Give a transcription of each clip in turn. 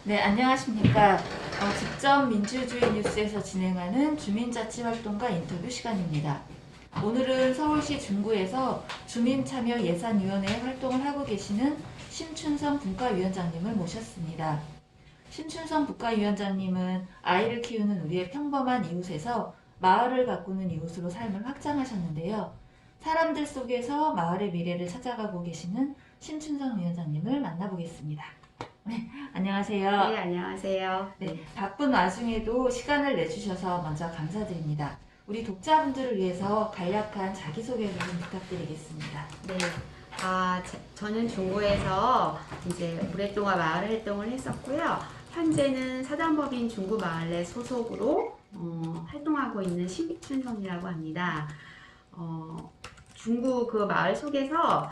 네, 안녕하십니까. 직접 민주주의 뉴스에서 진행하는 주민자치활동가 인터뷰 시간입니다. 오늘은 서울시 중구에서 주민참여예산위원회 활동을 하고 계시는 심춘선 분과위원장님을 모셨습니다. 심춘선 분과위원장님은 아이를 키우는 우리의 평범한 이웃에서 마을을 가꾸는 이웃으로 삶을 확장하셨는데요. 사람들 속에서 마을의 미래를 찾아가고 계시는 심춘선 위원장님을 만나보겠습니다. 네, 안녕하세요. 네, 안녕하세요. 네, 바쁜 와중에도 시간을 내주셔서 먼저 감사드립니다. 우리 독자분들을 위해서 간략한 자기소개를 좀 부탁드리겠습니다. 네. 저는 중구에서 이제 오랫동안 마을 활동을 했었고요. 현재는 사단법인 중구마을내 소속으로 활동하고 있는 심춘성이라고 합니다. 중구 그 마을 속에서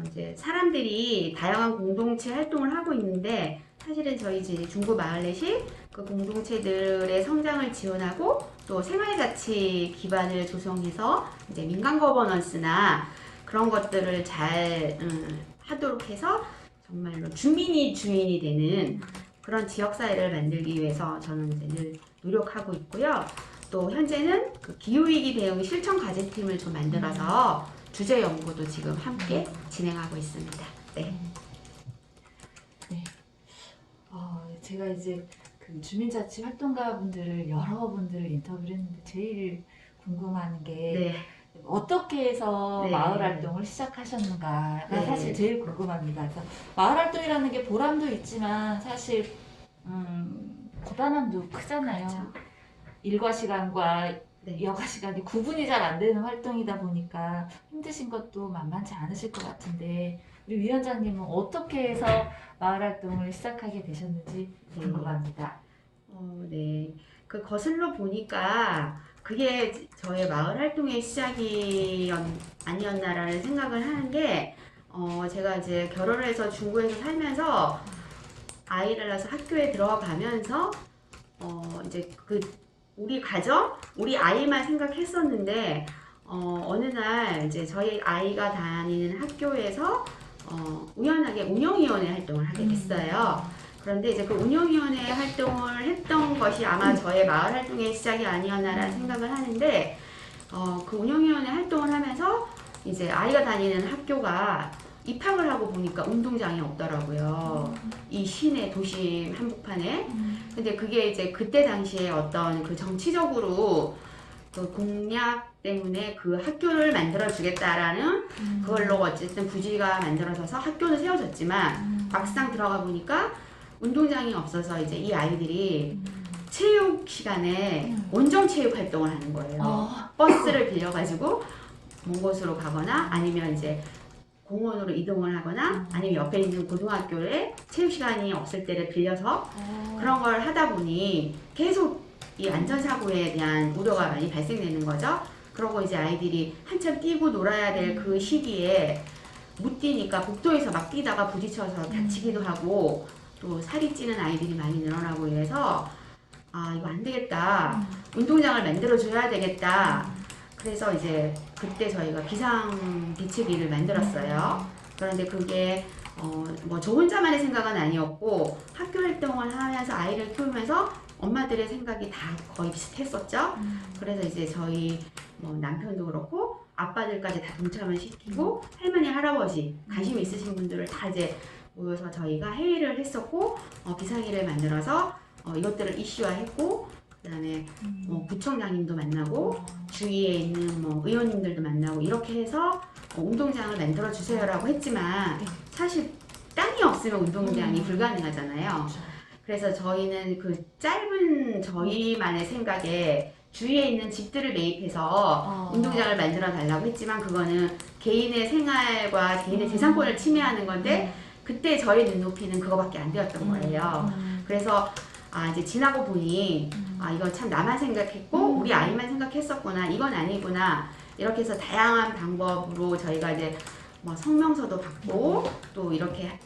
이제 사람들이 다양한 공동체 활동을 하고 있는데, 사실은 저희 이제 중구 마을넷이 그 공동체들의 성장을 지원하고 또 생활자치 기반을 조성해서 이제 민간 거버넌스나 그런 것들을 잘 하도록 해서 정말로 주민이 주인이 되는 그런 지역사회를 만들기 위해서 저는 이제 늘 노력하고 있고요. 또 현재는 그 기후위기 대응 실천 과제팀을 좀 만들어서 주제 연구도 지금 함께 진행하고 있습니다. 네. 네. 제가 이제 그 주민자치 활동가 분들을 여러 분들을 인터뷰를 했는데 제일 궁금한 게 네. 어떻게 해서 네. 마을 활동을 시작하셨는가가 네. 사실 제일 궁금합니다. 그래서 마을 활동이라는 게 보람도 있지만 사실 고단함도 크잖아요. 그렇죠. 일과 시간과 네. 여가 시간이 구분이 잘 안 되는 활동이다 보니까 힘드신 것도 만만치 않으실 것 같은데 우리 위원장님은 어떻게 해서 마을 활동을 시작하게 되셨는지 궁금합니다. 네. 그 거슬러 보니까 그게 저의 마을 활동의 시작이 아니었나라는 생각을 하는 게, 제가 이제 결혼을 해서 중구에서 살면서 아이를 낳아서 학교에 들어가면서 이제 그 우리 가정, 우리 아이만 생각했었는데, 어느 날 이제 저희 아이가 다니는 학교에서 우연하게 운영위원회 활동을 하게 됐어요. 그런데 이제 그 운영위원회 활동을 했던 것이 아마 저의 마을 활동의 시작이 아니었나라는 생각을 하는데, 그 운영위원회 활동을 하면서 이제 아이가 다니는 학교가 입학을 하고 보니까 운동장이 없더라고요. 이 시내 도심 한복판에. 근데 그게 이제 그때 당시에 어떤 그 정치적으로 그 공약 때문에 그 학교를 만들어 주겠다라는 그걸로 어쨌든 부지가 만들어져서 학교는 세워졌지만 막상 들어가 보니까 운동장이 없어서 이제 이 아이들이 체육 시간에 원정 체육 활동을 하는 거예요. 버스를 빌려가지고 먼 곳으로 가거나 아니면 이제 공원으로 이동을 하거나 아니면 옆에 있는 고등학교에 체육 시간이 없을 때를 빌려서 그런 걸 하다 보니 계속 이 안전사고에 대한 우려가 많이 발생되는 거죠. 그러고 이제 아이들이 한참 뛰고 놀아야 될 그 시기에 못 뛰니까 복도에서 막 뛰다가 부딪혀서 다치기도 하고 또 살이 찌는 아이들이 많이 늘어나고 이래서 이거 안 되겠다. 운동장을 만들어 줘야 되겠다. 그래서 이제 그때 저희가 비상대책위를 만들었어요. 그런데 그게 뭐 저 혼자만의 생각은 아니었고 학교 활동을 하면서 아이를 키우면서 엄마들의 생각이 다 거의 비슷했었죠. 그래서 이제 저희 뭐 남편도 그렇고 아빠들까지 다 동참을 시키고 할머니 할아버지 관심 있으신 분들을 다 이제 모여서 저희가 회의를 했었고 비상위를 만들어서 이것들을 이슈화했고, 그다음에 뭐 구청장님도 만나고 주위에 있는 뭐 의원님들도 만나고 이렇게 해서 운동장을 만들어 주세요라고 했지만 사실 땅이 없으면 운동장이 불가능하잖아요. 그래서 저희는 그 짧은 저희만의 생각에 주위에 있는 집들을 매입해서 운동장을 만들어 달라고 했지만 그거는 개인의 생활과 개인의 재산권을 침해하는 건데 그때 저희 눈높이는 그거밖에 안 되었던 거예요. 그래서 이제 지나고 보니 이거 참 나만 생각했고 우리 아이만 생각했었구나, 이건 아니구나, 이렇게 해서 다양한 방법으로 저희가 이제 뭐 성명서도 받고 또 이렇게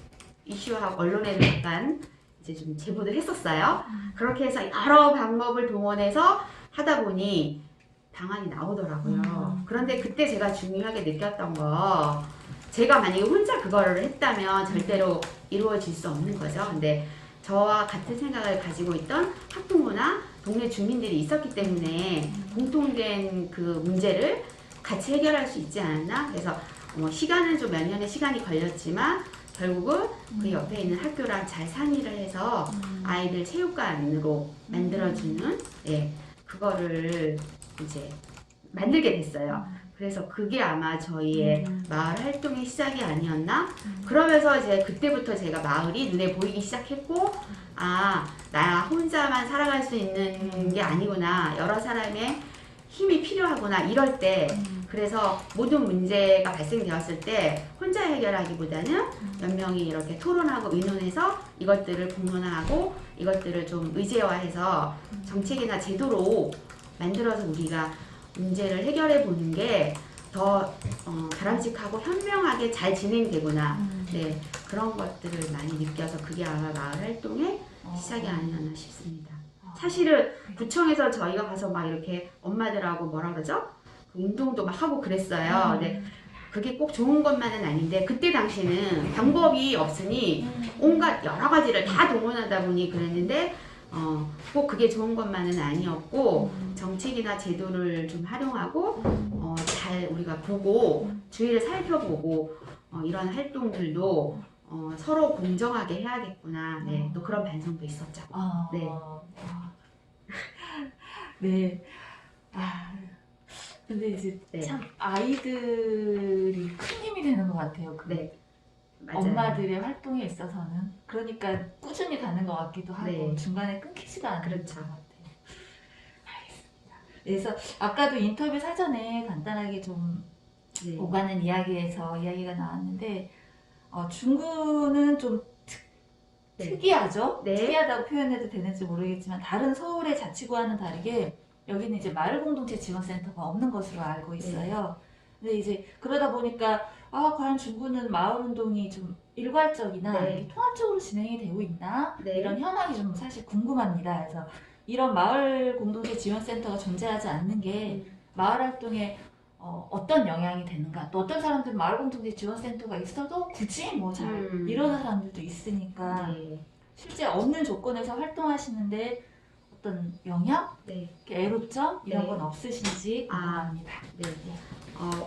이슈하고 언론에도 약간 이제 좀 제보를 했었어요. 그렇게 해서 여러 방법을 동원해서 하다 보니 방안이 나오더라고요. 그런데 그때 제가 중요하게 느꼈던 거, 제가 만약에 혼자 그거를 했다면 절대로 이루어질 수 없는 거죠. 근데 저와 같은 생각을 가지고 있던 학부모나 동네 주민들이 있었기 때문에 공통된 그 문제를 같이 해결할 수 있지 않았나. 그래서 시간은 좀 몇 년의 시간이 걸렸지만 결국은 그 옆에 있는 학교랑 잘 상의를 해서 아이들 체육관으로 만들어주는, 예, 그거를 이제 만들게 됐어요. 그래서 그게 아마 저희의 마을 활동의 시작이 아니었나? 그러면서 이제 그때부터 제가 마을이 눈에 보이기 시작했고, 아, 나 혼자만 살아갈 수 있는 게 아니구나. 여러 사람의 힘이 필요하구나. 이럴 때, 그래서 모든 문제가 발생되었을 때 혼자 해결하기보다는 몇 명이 이렇게 토론하고 의논해서 이것들을 공론화하고 이것들을 좀 의제화해서 정책이나 제도로 만들어서 우리가 문제를 해결해 보는 게 더 바람직하고 현명하게 잘 진행되구나. 네, 그런 것들을 많이 느껴서 그게 아마 마을 활동의 시작이 아니었나 싶습니다. 사실은 구청에서 저희가 가서 막 이렇게 엄마들하고 뭐라 그러죠? 운동도 막 하고 그랬어요. 근데 그게 꼭 좋은 것만은 아닌데 그때 당시는 방법이 없으니 온갖 여러 가지를 다 동원하다 보니 그랬는데 꼭 그게 좋은 것만은 아니었고 정책이나 제도를 좀 활용하고 잘 우리가 보고 주위를 살펴보고 이런 활동들도 서로 공정하게 해야겠구나. 네, 또 그런 반성도 있었죠. 네. 네. 아, 근데 이제 네. 참 아이들이 큰 힘이 되는 것 같아요. 그 네, 맞아요. 엄마들의 활동에 있어서는. 그러니까 꾸준히 가는 것 같기도 하고 네. 중간에 끊기지가 않는 그렇죠. 것 같아요. 알겠습니다. 그래서 아까도 인터뷰 사전에 간단하게 좀 네. 오가는 이야기에서 이야기가 나왔는데 중구는 좀 네. 특이하죠? 네. 특이하다고 표현해도 되는지 모르겠지만 다른 서울의 자치구와는 다르게 여기는 이제 마을 공동체 지원센터가 없는 것으로 알고 있어요. 근데 이제 그러다 보니까 과연 중구는 마을 운동이 좀 일괄적이나 네. 이렇게 통합적으로 진행이 되고 있나? 네. 이런 현황이 좀 사실 궁금합니다. 그래서 이런 마을 공동체 지원센터가 존재하지 않는 게 마을 활동에 어떤 영향이 되는가? 또 어떤 사람들은 마을 공동체 지원센터가 있어도 굳이 뭐 잘 이러는 사람들도 있으니까 네. 실제 없는 조건에서 활동하시는데 어떤 영향? 네. 애로점? 이런 네. 건 없으신지 궁금합니다. 네.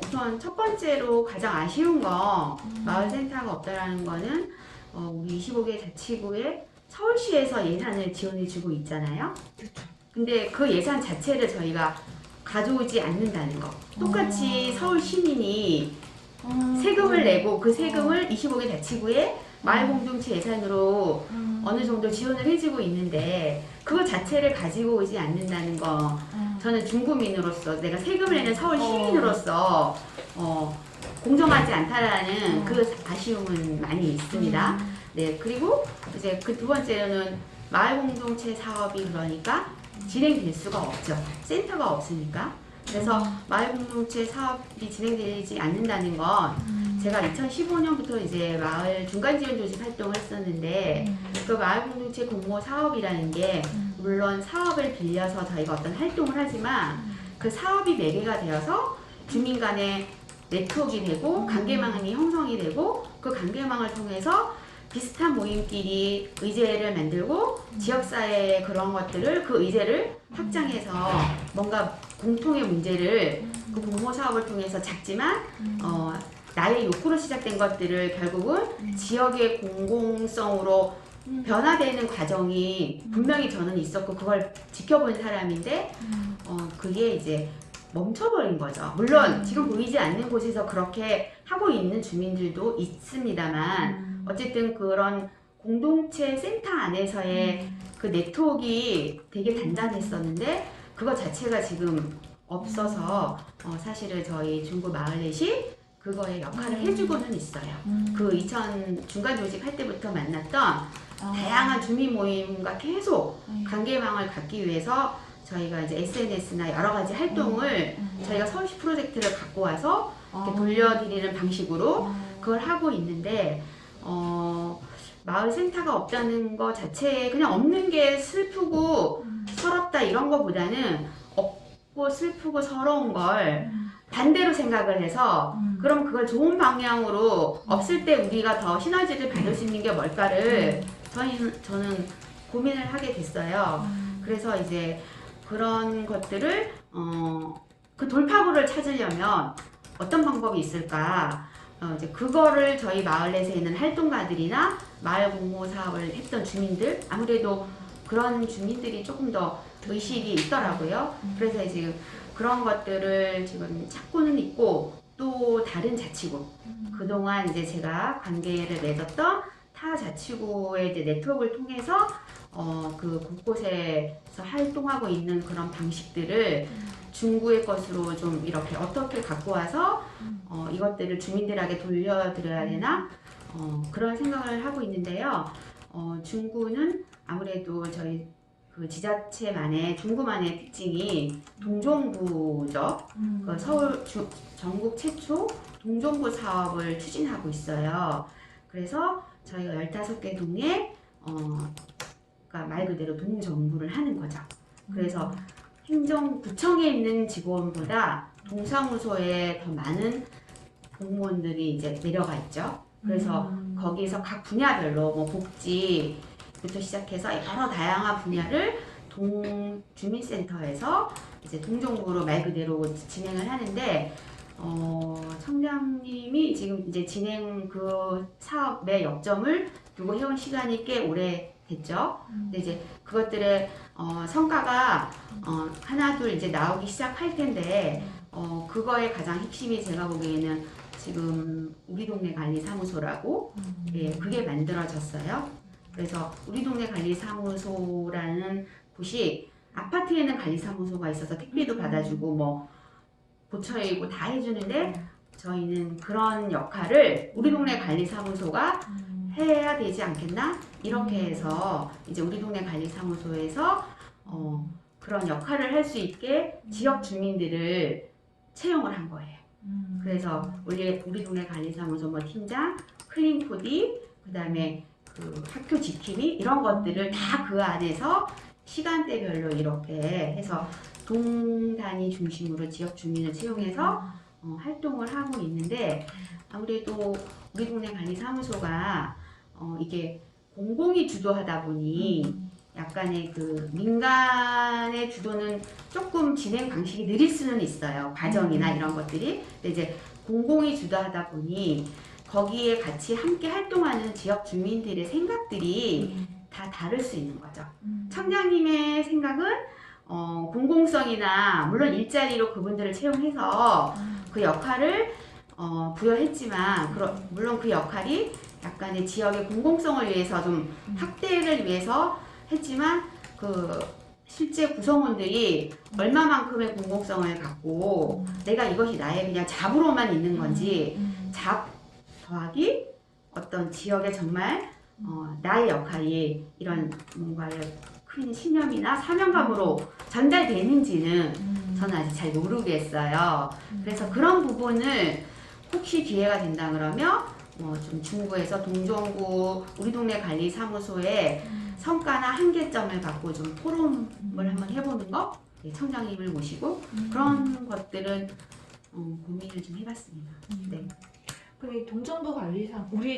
우선 첫 번째로 가장 아쉬운 거 마을센터가 없다라는 거는 우리 25개 자치구에 서울시에서 예산을 지원해 주고 있잖아요. 그렇죠. 근데 그 예산 자체를 저희가 가져오지 않는다는 거. 똑같이 서울 시민이 세금을 내고 그 세금을 25개 자치구에 마을 공동체 예산으로 어느 정도 지원을 해주고 있는데 그거 자체를 가지고 오지 않는다는 거. 저는 중구민으로서 내가 세금을 내는 서울 시민으로서 공정하지 않다라는 그 아쉬움은 많이 있습니다. 네, 그리고 이제 그 두 번째로는 마을 공동체 사업이 그러니까 진행될 수가 없죠. 센터가 없으니까. 그래서 마을 공동체 사업이 진행되지 않는다는 건 제가 2015년부터 이제 마을 중간 지원 조직 활동을 했었는데 그 마을 공동체 공모 사업이라는 게 물론 사업을 빌려서 저희가 어떤 활동을 하지만 그 사업이 매개가 되어서 주민 간의 네트워크가 되고 관계망이 형성이 되고 그 관계망을 통해서 비슷한 모임끼리 의제를 만들고 지역사회의 그런 것들을 그 의제를 확장해서 뭔가 공통의 문제를 그 공모 사업을 통해서 작지만 나의 욕구로 시작된 것들을 결국은 지역의 공공성으로 변화되는 과정이 분명히 저는 있었고 그걸 지켜본 사람인데 그게 이제 멈춰버린 거죠. 물론 지금 보이지 않는 곳에서 그렇게 하고 있는 주민들도 있습니다만 어쨌든 그런 공동체 센터 안에서의 그 네트워크가 되게 단단했었는데 그거 자체가 지금 없어서 사실은 저희 중구 마을넷이 그거에 역할을 해주고는 있어요. 그 2000 중간 조직 할 때부터 만났던 다양한 주민 모임과 계속 관계망을 갖기 위해서 저희가 이제 SNS나 여러 가지 활동을 저희가 서울시 프로젝트를 갖고 와서 이렇게 돌려드리는 방식으로 그걸 하고 있는데 마을 센터가 없다는 거 자체에 그냥 없는 게 슬프고 서럽다 이런 거보다는 없고 슬프고 서러운 걸 반대로 생각을 해서 그럼 그걸 좋은 방향으로 없을 때 우리가 더 시너지를 받을 수 있는 게 뭘까를 저는 고민을 하게 됐어요. 그래서 이제 그런 것들을 그 돌파구를 찾으려면 어떤 방법이 있을까? 이제 그거를 저희 마을 내에 있는 활동가들이나 마을 공모 사업을 했던 주민들, 아무래도 그런 주민들이 조금 더 의식이 있더라고요. 그래서 이제 그런 것들을 지금 찾고는 있고, 또 다른 자치구, 그동안 이제 제가 관계를 맺었던 타 자치구의 이제 네트워크를 통해서 그 곳곳에서 활동하고 있는 그런 방식들을 중구의 것으로 좀 이렇게 어떻게 갖고 와서 이것들을 주민들에게 돌려드려야 되나 그런 생각을 하고 있는데요. 중구는 아무래도 저희 그 지자체만의 중구만의 특징이 동정부죠. 그 서울 전국 최초 동정부 사업을 추진하고 있어요. 그래서 저희가 15개 동에 그러니까 말 그대로 동정부를 하는 거죠. 그래서 행정구청에 있는 직원보다 동사무소에 더 많은 공무원들이 이제 내려가 있죠. 그래서 거기에서 각 분야별로 뭐 복지부터 시작해서 여러 다양한 분야를 주민센터에서 이제 동정부로 말 그대로 진행을 하는데 청장님이 지금 이제 진행 그 사업의 역점을 두고 해온 시간이 꽤 오래 됐죠. 근데 이제 그것들의 성과가 하나 둘 이제 나오기 시작할 텐데 그거의 가장 핵심이 제가 보기에는 지금 우리 동네 관리 사무소라고 예, 그게 만들어졌어요. 그래서 우리 동네 관리 사무소라는 곳이 아파트에는 관리 사무소가 있어서 택배도 받아주고 뭐 고쳐이고 다 해주는데 저희는 그런 역할을 우리 동네 관리 사무소가 해야 되지 않겠나? 이렇게 해서 이제 우리 동네 관리 사무소에서 그런 역할을 할 수 있게 지역 주민들을 채용을 한 거예요. 그래서 우리 동네 관리 사무소 뭐 팀장, 클린 코디, 그다음에 그 학교 지킴이 이런 것들을 다 그 안에서 시간대별로 이렇게 해서 동 단위 중심으로 지역 주민을 채용해서 활동을 하고 있는데 아무래도 우리 동네 관리 사무소가 이게 공공이 주도하다 보니 약간의 그 민간의 주도는 조금 진행 방식이 느릴 수는 있어요. 과정이나 이런 것들이. 근데 이제 공공이 주도하다 보니 거기에 같이 함께 활동하는 지역 주민들의 생각들이 다 다를 수 있는 거죠. 청장님의 생각은 공공성이나 물론 일자리로 그분들을 채용해서 그 역할을 부여했지만 물론 그 역할이 약간의 지역의 공공성을 위해서 좀 확대를 위해서 했지만 그 실제 구성원들이 얼마만큼의 공공성을 갖고 내가 이것이 나의 그냥 잡으로만 있는 건지 잡 더하기 어떤 지역에 정말 나의 역할이 이런 뭔가의 큰 신념이나 사명감으로 전달되는지는 저는 아직 잘 모르겠어요. 그래서 그런 부분을 혹시 기회가 된다 그러면 좀 중구에서 동정구 우리 동네 관리 사무소의 성과나 한계점을 갖고 좀 토론을 한번 해보는 거, 청장님을 모시고 그런 것들은 고민을 좀 해봤습니다. 네. 그 동정부 관리사 우리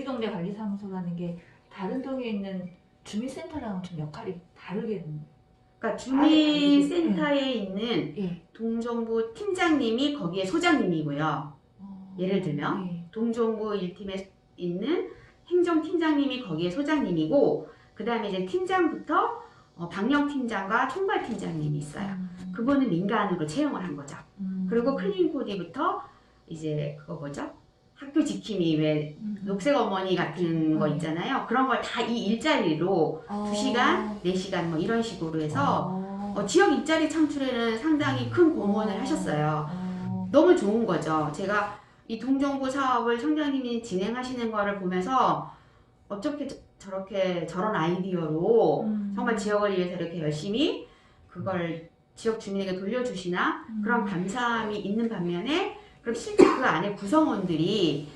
동네 관리사무소라는 게 다른 동에 있는 주민센터랑은 좀 역할이 다르겠네요. 그러니까 주민센터에 있는 예. 동정부 팀장님이 거기에 소장님이고요. 예를 들면 예. 동정부 1팀에 있는 행정팀장님이 거기에 소장님이고 그 다음에 이제 팀장부터 방역팀장과 총괄팀장님이 있어요. 그분은 민간으로 채용을 한 거죠. 그리고 클린코디부터 이제 그거 뭐죠? 학교 지킴이 왜 녹색 어머니 같은 거 있잖아요. 그런 걸 다 이 일자리로 2시간, 4시간 뭐 이런 식으로 해서 지역 일자리 창출에는 상당히 큰 공헌을 하셨어요. 너무 좋은 거죠. 제가 이 동정부 사업을 청장님이 진행하시는 거를 보면서 어떻게 저렇게 저런 아이디어로 정말 지역을 위해서 이렇게 열심히 그걸 지역 주민에게 돌려주시나 그런 감사함이 있는 반면에 그럼 실제 그 안에 구성원들이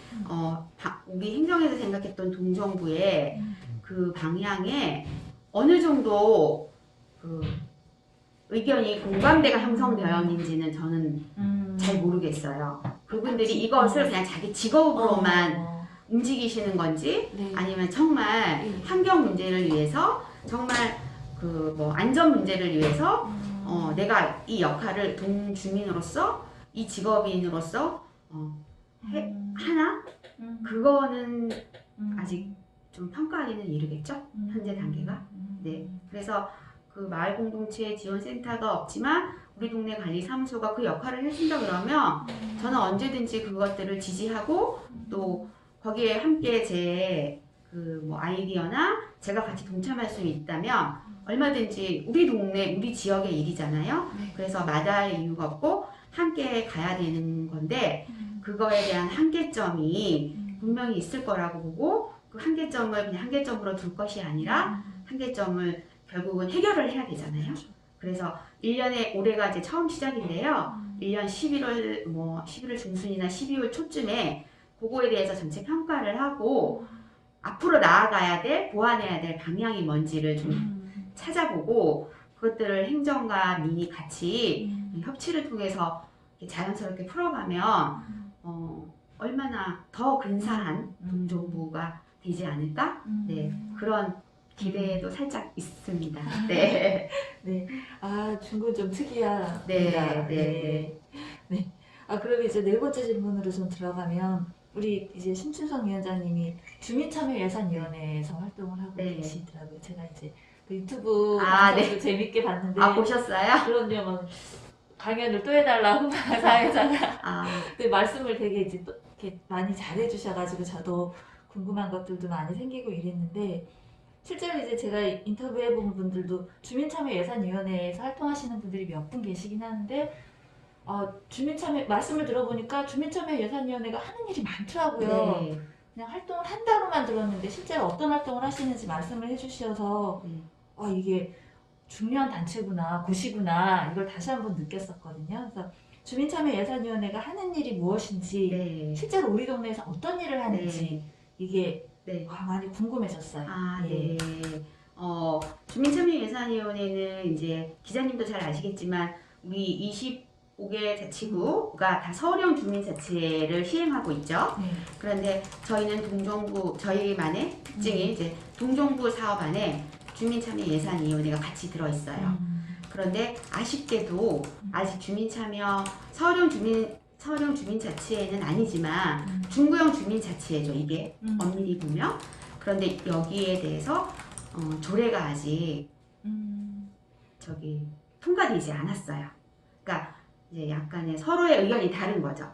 우리 행정에서 생각했던 동정부의 그 방향에 어느 정도 그 의견이 공감대가 형성되어 있는지는 저는 잘 모르겠어요. 그분들이 이것을 그냥 자기 직업으로만 움직이시는 건지 네. 아니면 정말 네. 환경 문제를 위해서 정말 그 뭐 안전 문제를 위해서 내가 이 역할을 동주민으로서 이 직업인으로서 하나? 그거는 아직 좀 평가하기는 이르겠죠? 현재 단계가. 네. 그래서 그 마을 공동체 지원센터가 없지만 우리 동네 관리사무소가 그 역할을 해준다 그러면 저는 언제든지 그것들을 지지하고 또 거기에 함께 제 그 뭐 아이디어나 제가 같이 동참할 수 있다면 얼마든지 우리 동네 우리 지역의 일이잖아요. 네. 그래서 마다할 이유가 없고 함께 가야 되는 건데 그거에 대한 한계점이 분명히 있을 거라고 보고 그 한계점을 그냥 한계점으로 둘 것이 아니라 한계점을 결국은 해결을 해야 되잖아요. 그래서 1년에 올해가 이제 처음 시작인데요. 1년 11월 중순이나 12월 초쯤에 그거에 대해서 전체 평가를 하고 앞으로 나아가야 될 보완해야 될 방향이 뭔지를 좀 찾아보고 그것들을 행정과 민이 같이 협치를 통해서 이렇게 자연스럽게 풀어가면 얼마나 더 근사한 동정부가 되지 않을까? 네, 그런 기대도 살짝 있습니다. 네. 네. 아, 중국은 좀 특이합니다. 네. 네. 아, 그럼 이제 네 번째 질문으로 좀 들어가면 우리 이제 심춘성 위원장님이 주민참여예산위원회에서 활동을 하고 네. 계시더라고요. 제가 이제 그 유튜브 아, 방송도 재밌게 봤는데 보셨어요? 그런데 막 강연을 또 해달라고 사회자가 아, 근데 말씀을 되게 이제 또 이렇게 많이 잘해주셔가지고 저도 궁금한 것들도 많이 생기고 이랬는데 실제로 이제 제가 인터뷰해본 분들도 주민참여예산위원회에서 활동하시는 분들이 몇 분 계시긴 하는데 주민참여 말씀을 들어보니까 주민참여예산위원회가 하는 일이 많더라고요. 네. 그냥 활동을 한다고만 들었는데 실제로 어떤 활동을 하시는지 말씀을 해주셔서 이게 중요한 단체구나, 곳이구나 이걸 다시 한번 느꼈었거든요. 그래서 주민참여예산위원회가 하는 일이 무엇인지 네. 실제로 우리 동네에서 어떤 일을 하는지 이게 네. 많이 궁금해졌어요. 네. 주민참여예산위원회는 이제 기자님도 잘 아시겠지만 우리 25개 자치구가 다 서울형 주민자치를 시행하고 있죠. 네. 그런데 저희는 저희만의 특징이 이제 동정부 사업 안에 주민참여예산위원회가 같이 들어있어요. 그런데 아쉽게도 아직 서울형 주민자치회는 아니지만 중구형 주민자치회죠. 이게 엄밀히 보면. 그런데 여기에 대해서 조례가 아직 통과되지 않았어요. 그러니까 이제 약간의 서로의 의견이 다른 거죠.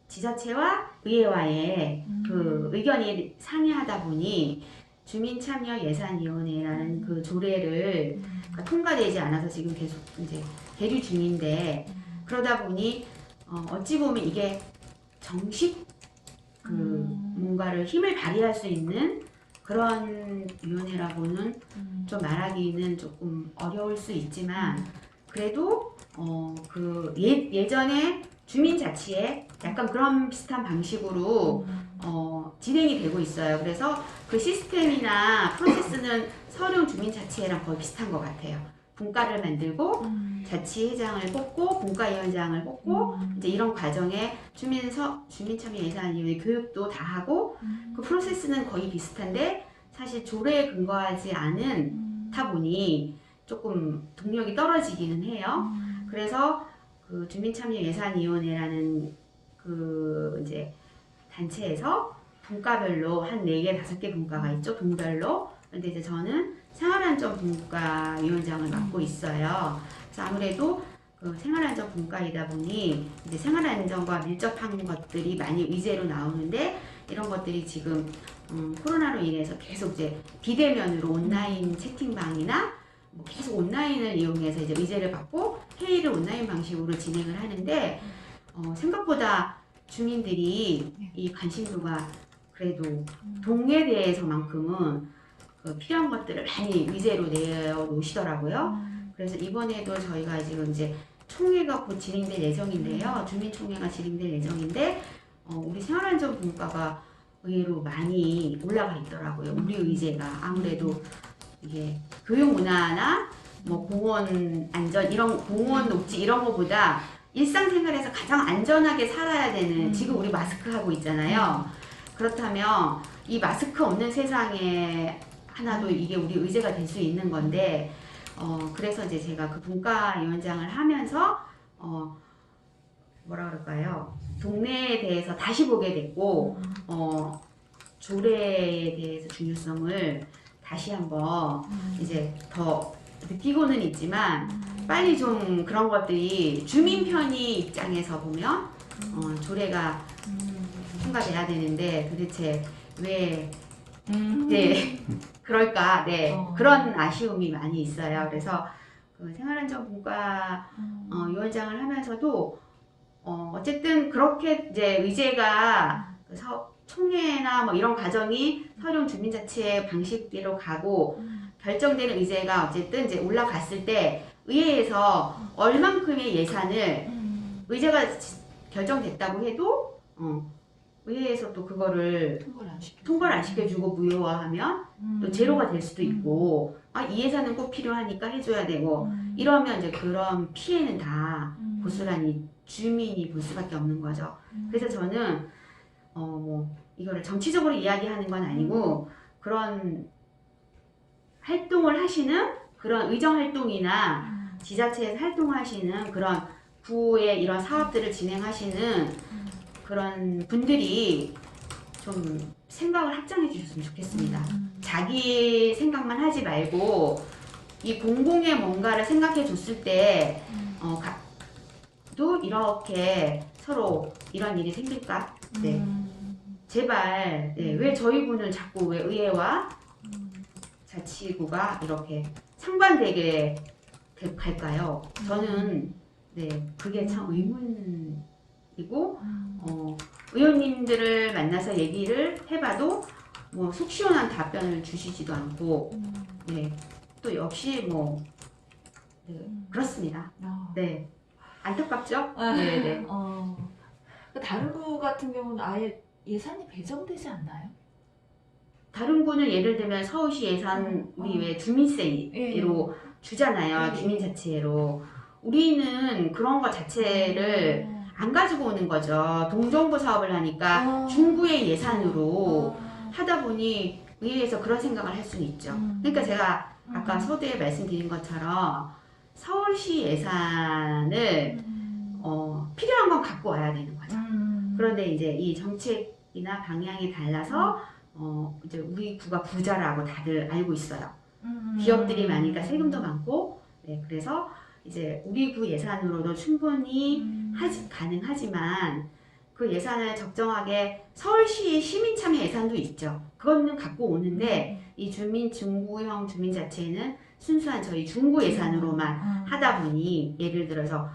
지자체와 의회와의 그 의견이 상이하다 보니 주민참여예산위원회라는 그 조례를 통과되지 않아서 지금 계속 이제 계류 중인데 그러다 보니 어찌 보면 이게 정식 뭔가를 힘을 발휘할 수 있는 그런 위원회라고는 좀 말하기는 조금 어려울 수 있지만 그래도 예전에 주민자치에 약간 그런 비슷한 방식으로 진행이 되고 있어요. 그래서 그 시스템이나 프로세스는 서울형 주민자치회랑 거의 비슷한 것 같아요. 분과를 만들고 자치회장을 뽑고 분과위원장을 뽑고 이제 이런 과정에 주민참여예산위원회 교육도 다 하고 그 프로세스는 거의 비슷한데 사실 조례에 근거하지 않다 보니 조금 동력이 떨어지기는 해요. 그래서 그 주민참여예산위원회라는 그 이제 단체에서 분과별로 한 4개, 5개 분과가 있죠. 동별로. 근데 이제 저는 생활안전 분과위원장을 맡고 있어요. 그래서 아무래도 그 생활안전 분과이다 보니 이제 생활안전과 밀접한 것들이 많이 의제로 나오는데 이런 것들이 지금 코로나로 인해서 계속 이제 비대면으로 온라인 채팅방이나 뭐 계속 온라인을 이용해서 이제 의제를 받고 회의를 온라인 방식으로 진행을 하는데 생각보다 주민들이 이 관심도가 그래도 동에 대해서만큼은 그 필요한 것들을 많이 의제로 내어 놓으시더라고요. 그래서 이번에도 저희가 지금 이제 총회가 곧 진행될 예정인데요. 주민총회가 진행될 예정인데 우리 생활안전 분과가 의외로 많이 올라가 있더라고요. 우리 의제가 아무래도 이게 교육 문화나 뭐 공원 안전 공원 녹지 이런 거보다 일상생활에서 가장 안전하게 살아야 되는 지금 우리 마스크 하고 있잖아요. 그렇다면 이 마스크 없는 세상에 하나도 이게 우리 의제가 될 수 있는 건데, 그래서 이제 제가 그 분과위원장을 하면서, 뭐라 그럴까요? 동네에 대해서 다시 보게 됐고, 조례에 대해서 중요성을 다시 한번 이제 더 느끼고는 있지만, 빨리 좀 그런 것들이 주민 편의 입장에서 보면, 조례가 통과돼야 되는데 도대체 왜 네, 그럴까? 네, 그런 아쉬움이 많이 있어요. 그래서 그 생활안전분과 위원장을 하면서도 어쨌든 그렇게 이제 의제가 그 총회나 뭐 이런 과정이 서령 주민자치 방식대로 가고 결정되는 의제가 어쨌든 이제 올라갔을 때 의회에서 얼만큼의 예산을 의제가 결정됐다고 해도 의회에서 또 그거를 통과를 안 시켜주고 무효화하면 또 제로가 될 수도 있고, 이 예산은 꼭 필요하니까 해줘야 되고, 이러면 이제 그런 피해는 다 고스란히 주민이 볼 수밖에 없는 거죠. 그래서 저는 뭐 이거를 정치적으로 이야기하는 건 아니고, 그런 활동을 하시는 그런 의정 활동이나 지자체에서 활동하시는 그런 구의 이런 사업들을 진행하시는 그런 분들이 좀 생각을 확장해 주셨으면 좋겠습니다. 자기 생각만 하지 말고 이 공공의 뭔가를 생각해 줬을 때 또 이렇게 서로 이런 일이 생길까? 네. 제발 왜 저희 군을 자꾸 왜 의회와 자치구가 이렇게 상반되게 갈까요? 저는 그게 참 의문이고 의원님들을 만나서 얘기를 해봐도 뭐 속 시원한 답변을 주시지도 않고 또 역시 뭐 그렇습니다. 네, 안타깝죠? 네네. 다른 구 같은 경우는 아예 예산이 배정되지 않나요? 다른 구는 예를 들면 서울시 예산 우리 왜 주민세로 주잖아요. 주민자치회로. 우리는 그런 것 자체를 안 가지고 오는 거죠. 동정부 사업을 하니까 중구의 예산으로 하다 보니 의회에서 그런 생각을 할 수는 있죠. 그러니까 제가 아까 서두에 말씀드린 것처럼 서울시 예산을 필요한 건 갖고 와야 되는 거죠. 그런데 이제 이 정책이나 방향이 달라서 이제 우리 구가 부자라고 다들 알고 있어요. 기업들이 많으니까 세금도 많고, 그래서 이제 우리 구 예산으로도 충분히 가능하지만 그 예산을 적정하게 서울시 시민 참여 예산도 있죠. 그거는 갖고 오는데 이 중구형 주민자치회는 순수한 저희 중구 예산으로만 하다 보니 예를 들어서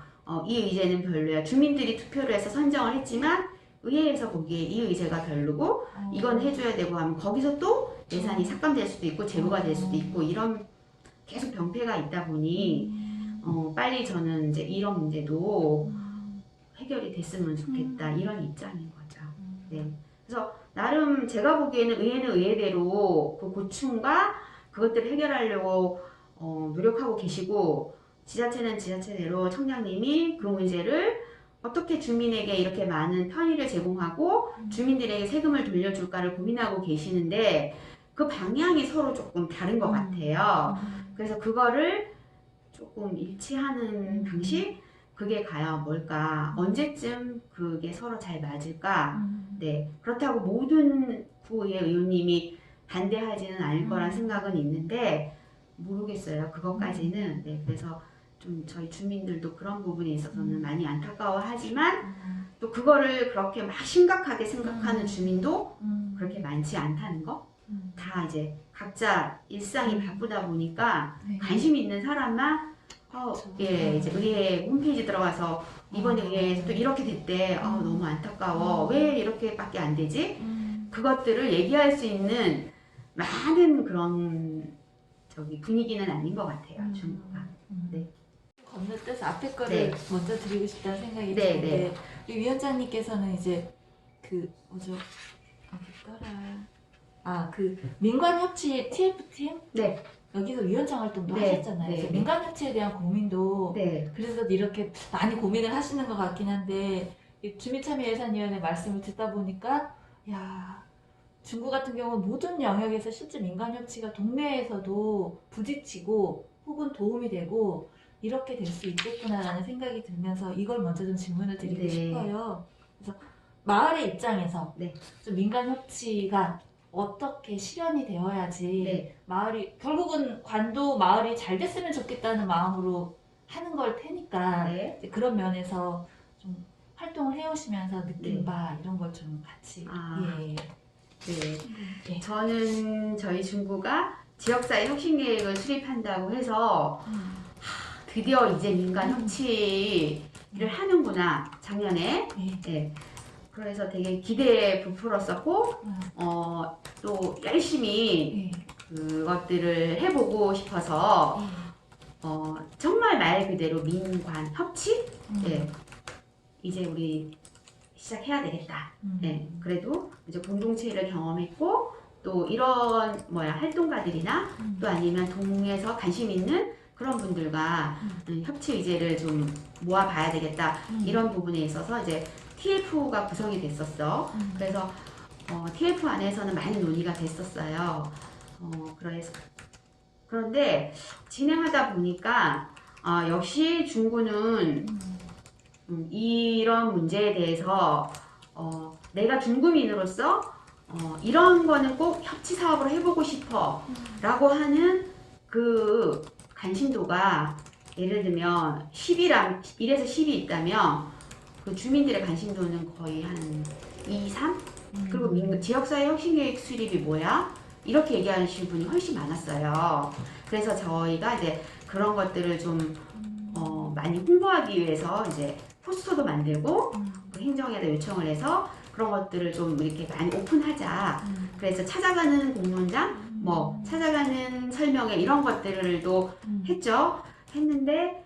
이 의제는 별로야. 주민들이 투표를 해서 선정을 했지만 의회에서 보기에 이 의제가 별로고 이건 해줘야 되고 하면 거기서 또 예산이 삭감될 수도 있고 제로가 될 수도 있고 이런 계속 병폐가 있다 보니 빨리 저는 이제 이런 문제도 해결이 됐으면 좋겠다 이런 입장인 거죠. 네. 그래서 나름 제가 보기에는 의회는 의회대로 그 고충과 그것들을 해결하려고 노력하고 계시고 지자체는 지자체대로 청장님이 그 문제를 어떻게 주민에게 이렇게 많은 편의를 제공하고 주민들에게 세금을 돌려줄까를 고민하고 계시는데 그 방향이 서로 조금 다른 것 같아요. 그래서 그거를 조금 일치하는 방식? 그게 과연 뭘까? 언제쯤 그게 서로 잘 맞을까? 네. 그렇다고 모든 구의 의원님이 반대하지는 않을 거란 생각은 있는데 모르겠어요. 그것까지는. 네. 그래서 좀 저희 주민들도 그런 부분에 있어서는 많이 안타까워하지만 또 그거를 그렇게 막 심각하게 생각하는 주민도 그렇게 많지 않다는 거? 다 이제 각자 일상이 바쁘다 보니까 관심 있는 사람만 이제 의회 홈페이지 들어가서 이번에 의회에서 또 이렇게 됐대. 너무 안타까워. 왜 이렇게밖에 안 되지? 그것들을 얘기할 수 있는 많은 그런 분위기는 아닌 것 같아요. 중국가. 네. 건너뛰어서 앞에 거를 먼저 드리고 싶다는 생각이 드는데 우리 위원장님께서는 이제 그 뭐죠? 그 민관협치 TF팀? 네. 여기서 위원장 활동도 하셨잖아요. 그래서 민간협치에 대한 고민도 그래서 이렇게 많이 고민을 하시는 것 같긴 한데 주민참여예산위원회 말씀을 듣다 보니까 야 중구 같은 경우는 모든 영역에서 실제 민간 협치가 동네에서도 부딪히고 혹은 도움이 되고 이렇게 될 수 있겠구나라는 생각이 들면서 이걸 먼저 좀 질문을 드리고 네. 싶어요. 그래서 마을의 입장에서 네. 좀 민간 협치가 어떻게 실현이 되어야지 네. 마을이 결국은 관도 마을이 잘 됐으면 좋겠다는 마음으로 하는 걸 테니까 네. 이제 그런 면에서 좀 활동을 해오시면서 느낀 네. 바 이런 걸 좀 같이 아. 예. 네. 예. 저는 저희 중구가 지역사회 혁신 계획을 수립한다고 해서 드디어 이제 민간 협치를 하는구나 작년에. 예. 네. 그래서 되게 기대에 부풀었었고 또 열심히 예. 그것들을 해보고 싶어서 예. 정말 말 그대로 민관 협치? 네. 음. 이제 우리 시작해야 되겠다. 음. 네. 그래도 이제 공동체를 경험했고 또 이런 활동가들이나 또 아니면 동에서 관심 있는 그런 분들과 협치 의제를 좀 모아봐야 되겠다. 이런 부분에 있어서 이제 TF가 구성이 됐었어. 그래서 TF 안에서는 많은 논의가 됐었어요. 그런데 진행하다 보니까 역시 중구는 이런 문제에 대해서 내가 중구민으로서 이런 거는 꼭 협치 사업으로 해보고 싶어 라고 하는 그 관심도가 예를 들면 1에서 10이 있다면 그 주민들의 관심도는 거의 한 2, 3? 그리고 지역사회 혁신계획 수립이 뭐야? 이렇게 얘기하시는 분이 훨씬 많았어요. 그래서 저희가 이제 그런 것들을 좀 많이 홍보하기 위해서 이제 포스터도 만들고 그 행정에다 요청을 해서 그런 것들을 좀 이렇게 많이 오픈하자. 그래서 찾아가는 공문장, 찾아가는 설명회 이런 것들도 했죠. 했는데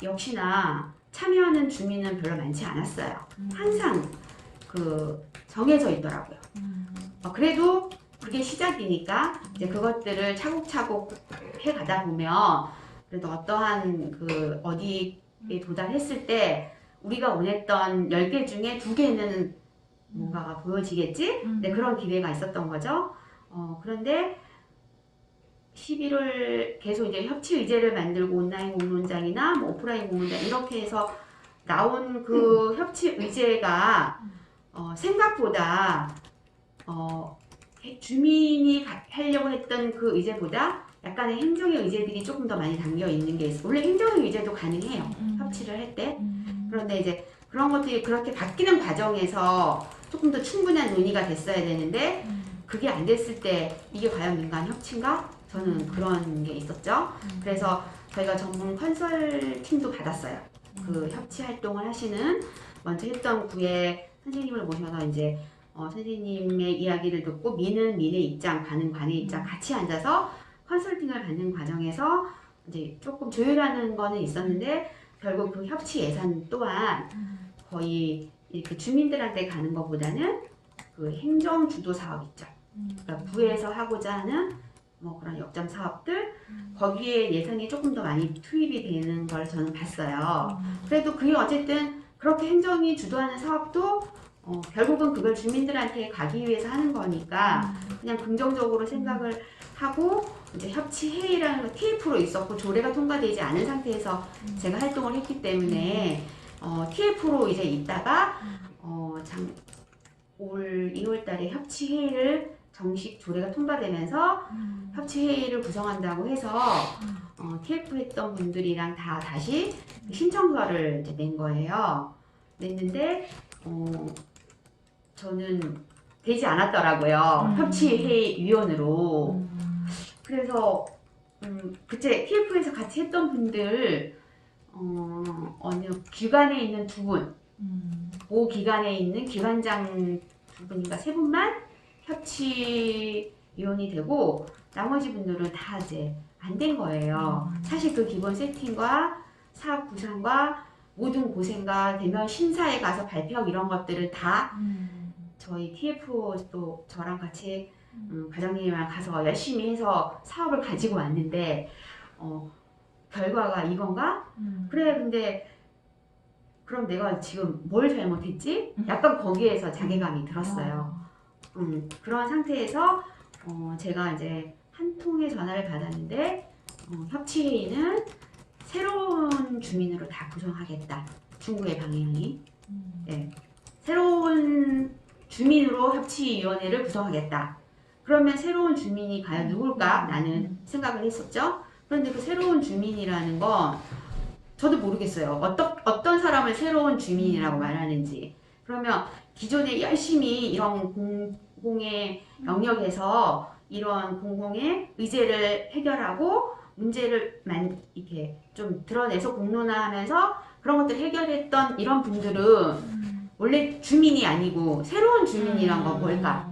역시나 참여하는 주민은 별로 많지 않았어요. 항상 그 정해져 있더라고요. 그래도 그게 시작이니까 이제 그것들을 차곡차곡 해가다 보면 그래도 어떠한 그 어디에 도달했을 때 우리가 원했던 10개 중에 2개는 뭔가가 보여지겠지? 네, 그런 기대가 있었던 거죠. 그런데 11월 계속 이제 협치 의제를 만들고 온라인 공론장이나 뭐 오프라인 공론장 이렇게 해서 나온 그 협치 의제가 생각보다 주민이 하려고 했던 그 의제보다 약간의 행정의 의제들이 조금 더 많이 담겨 있는 게 있어요. 원래 행정의 의제도 가능해요. 협치를 할 때. 그런데 이제 그런 것들이 그렇게 바뀌는 과정에서 조금 더 충분한 논의가 됐어야 되는데 그게 안 됐을 때 이게 과연 민간 협치인가? 저는 그런 게 있었죠. 그래서 저희가 전문 컨설팅도 받았어요. 그 협치 활동을 하시는 먼저 했던 구의 선생님을 모셔서 이제 선생님의 이야기를 듣고 민은 민의 입장, 관은 관의 입장 같이 앉아서 컨설팅을 받는 과정에서 이제 조금 조율하는 거는 있었는데 결국 그 협치 예산 또한 거의 이렇게 주민들한테 가는 것보다는 그 행정 주도 사업 있죠. 그러니까 구에서 하고자 하는 뭐 그런 역점 사업들 거기에 예산이 조금 더 많이 투입이 되는 걸 저는 봤어요. 그래도 그게 어쨌든 그렇게 행정이 주도하는 사업도 결국은 그걸 주민들한테 가기 위해서 하는 거니까 그냥 긍정적으로 생각을 하고 이제 협치 회의라는 거 TF로 있었고 조례가 통과되지 않은 상태에서 제가 활동을 했기 때문에 TF로 이제 있다가 올 2월달에 협치 회의를 정식 조례가 통과되면서 협치 회의를 구성한다고 해서 TF 했던 분들이랑 다 다시 신청서를 이제 낸 거예요. 냈는데 저는 되지 않았더라고요. 협치회의 위원으로. 그래서 그때 TF에서 같이 했던 분들 어느 기관에 있는 2분, 그 기관에 있는 기관장 2분인가 3분만 협치위원이 되고 나머지 분들은 다 이제 안 된 거예요. 사실 그 기본 세팅과 사업 구상과 모든 고생과 대면 심사에 가서 발표하고 이런 것들을 다 저희 TF도 저랑 같이 과장님이랑 가서 열심히 해서 사업을 가지고 왔는데 결과가 이건가? 그래 근데 그럼 내가 지금 뭘 잘못했지? 약간 거기에서 자괴감이 들었어요. 그런 상태에서 제가 이제 한 통의 전화를 받았는데 협치회의는 새로운 주민으로 다 구성하겠다. 중국의 방향이. 네. 새로운 주민으로 협치위원회를 구성하겠다. 그러면 새로운 주민이 과연 누굴까? 라는 생각을 했었죠. 그런데 그 새로운 주민이라는 건 저도 모르겠어요. 어떤 사람을 새로운 주민이라고 말하는지. 그러면 기존에 열심히 이런 공공의 영역에서 이런 공공의 의제를 해결하고 문제를 이렇게 좀 드러내서 공론화하면서 그런 것들을 해결했던 이런 분들은 원래 주민이 아니고 새로운 주민이란 건 뭘까?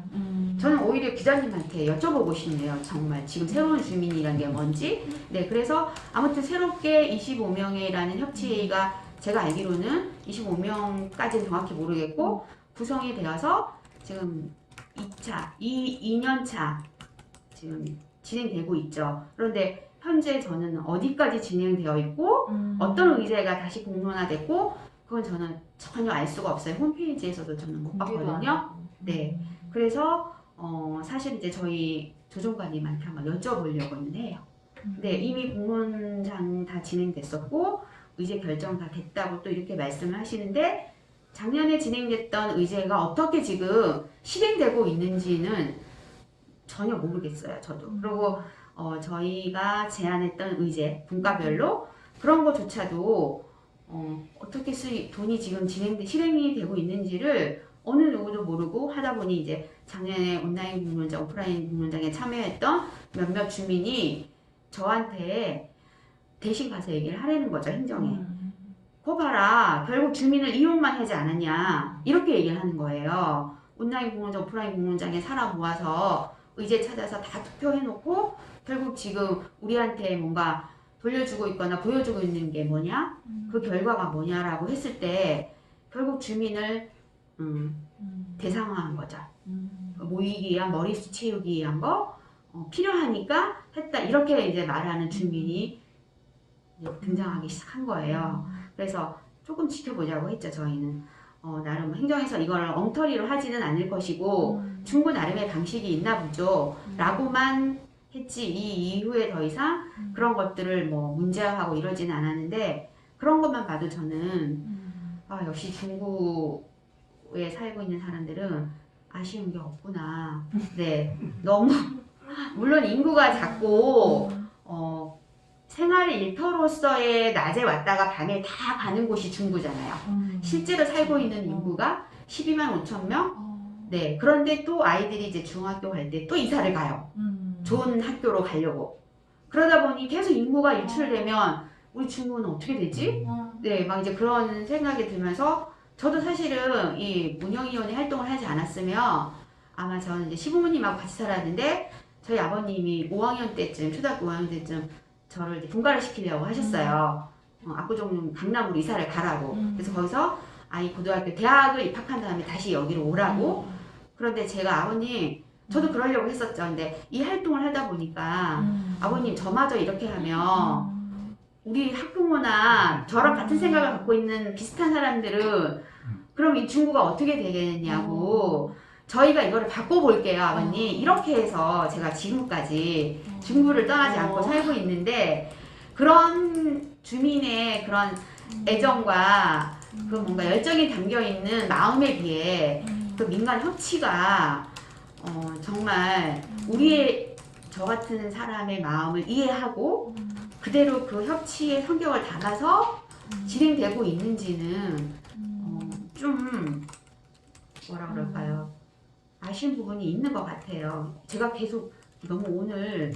저는 오히려 기자님한테 여쭤보고 싶네요. 정말 지금 새로운 주민이란 게 뭔지. 네, 그래서 아무튼 새롭게 25명이라는 협치회의가 제가 알기로는 25명까지는 정확히 모르겠고 구성이 되어서 지금 2년차 지금 진행되고 있죠. 그런데 현재 저는 어디까지 진행되어 있고 어떤 의제가 다시 공론화됐고 그건 저는 전혀 알 수가 없어요. 홈페이지에서도 저는 못 봤거든요. 네, 그래서 사실 이제 저희 조정관님한테 한번 여쭤보려고는 해요. 네, 이미 공론장 다 진행됐었고 의제 결정 다 됐다고 또 이렇게 말씀을 하시는데 작년에 진행됐던 의제가 어떻게 지금 실행되고 있는지는 전혀 모르겠어요. 저도. 그리고 저희가 제안했던 의제 분과별로 그런 것조차도 어떻게 돈이 지금 실행이 되고 있는지를 어느 누구도 모르고 하다 보니 이제 작년에 온라인 공론장, 오프라인 공론장에 참여했던 몇몇 주민이 저한테 대신 가서 얘기를 하라는 거죠, 행정에. 거 봐라, 결국 주민을 이용만 하지 않았냐, 이렇게 얘기를 하는 거예요. 온라인 공론장, 오프라인 공론장에 사람 모아서 의제 찾아서 다 투표해놓고 결국 지금 우리한테 뭔가 돌려주고 있거나 보여주고 있는 게 뭐냐? 그 결과가 뭐냐라고 했을 때 결국 주민을 대상화한 거죠. 모이기 위한 머리수 채우기 위한 거 필요하니까 했다 이렇게 이제 말하는 주민이 이제 등장하기 시작한 거예요. 그래서 조금 지켜보자고 했죠. 저희는 나름 행정에서 이걸 엉터리로 하지는 않을 것이고 중구 나름의 방식이 있나 보죠 라고만 했지 이 이후에 더 이상 그런 것들을 뭐 문제화하고 이러지는 않았는데 그런 것만 봐도 저는 역시 중구에 살고 있는 사람들은 아쉬운 게 없구나. 네, 너무 물론 인구가 작고 생활의 일터로서의 낮에 왔다가 밤에 다 가는 곳이 중구잖아요. 실제로 살고 있는 인구가 12만 5천 명. 네, 그런데 또 아이들이 이제 중학교 갈 때 또 이사를 가요. 좋은 학교로 가려고. 그러다 보니 계속 인구가 유출되면 우리 중구는 어떻게 되지? 네, 막 이제 그런 생각이 들면서 저도 사실은 이 운영위원회 활동을 하지 않았으면 아마 저는 이제 시부모님하고 같이 살았는데 저희 아버님이 5학년 때쯤, 초등학교 5학년 때쯤 저를 이제 분가를 시키려고 하셨어요. 압구정 강남으로 이사를 가라고. 그래서 거기서 아이 고등학교, 대학을 입학한 다음에 다시 여기로 오라고. 그런데 제가 아버님, 저도 그러려고 했었죠. 근데 이 활동을 하다 보니까 아버님 저마저 이렇게 하면 우리 학부모나 저랑 같은 생각을 갖고 있는 비슷한 사람들은 그럼 이 중구가 어떻게 되겠냐고 저희가 이거를 바꿔볼게요 아버님 이렇게 해서 제가 지금까지 중구를 떠나지 않고 살고 있는데 그런 주민의 그런 애정과 그 뭔가 열정이 담겨있는 마음에 비해 그 민간 협치가 정말 우리의 저 같은 사람의 마음을 이해하고 그대로 그 협치의 성격을 담아서 진행되고 있는지는 좀 뭐라 그럴까요? 아쉬운 부분이 있는 것 같아요. 제가 계속 너무 오늘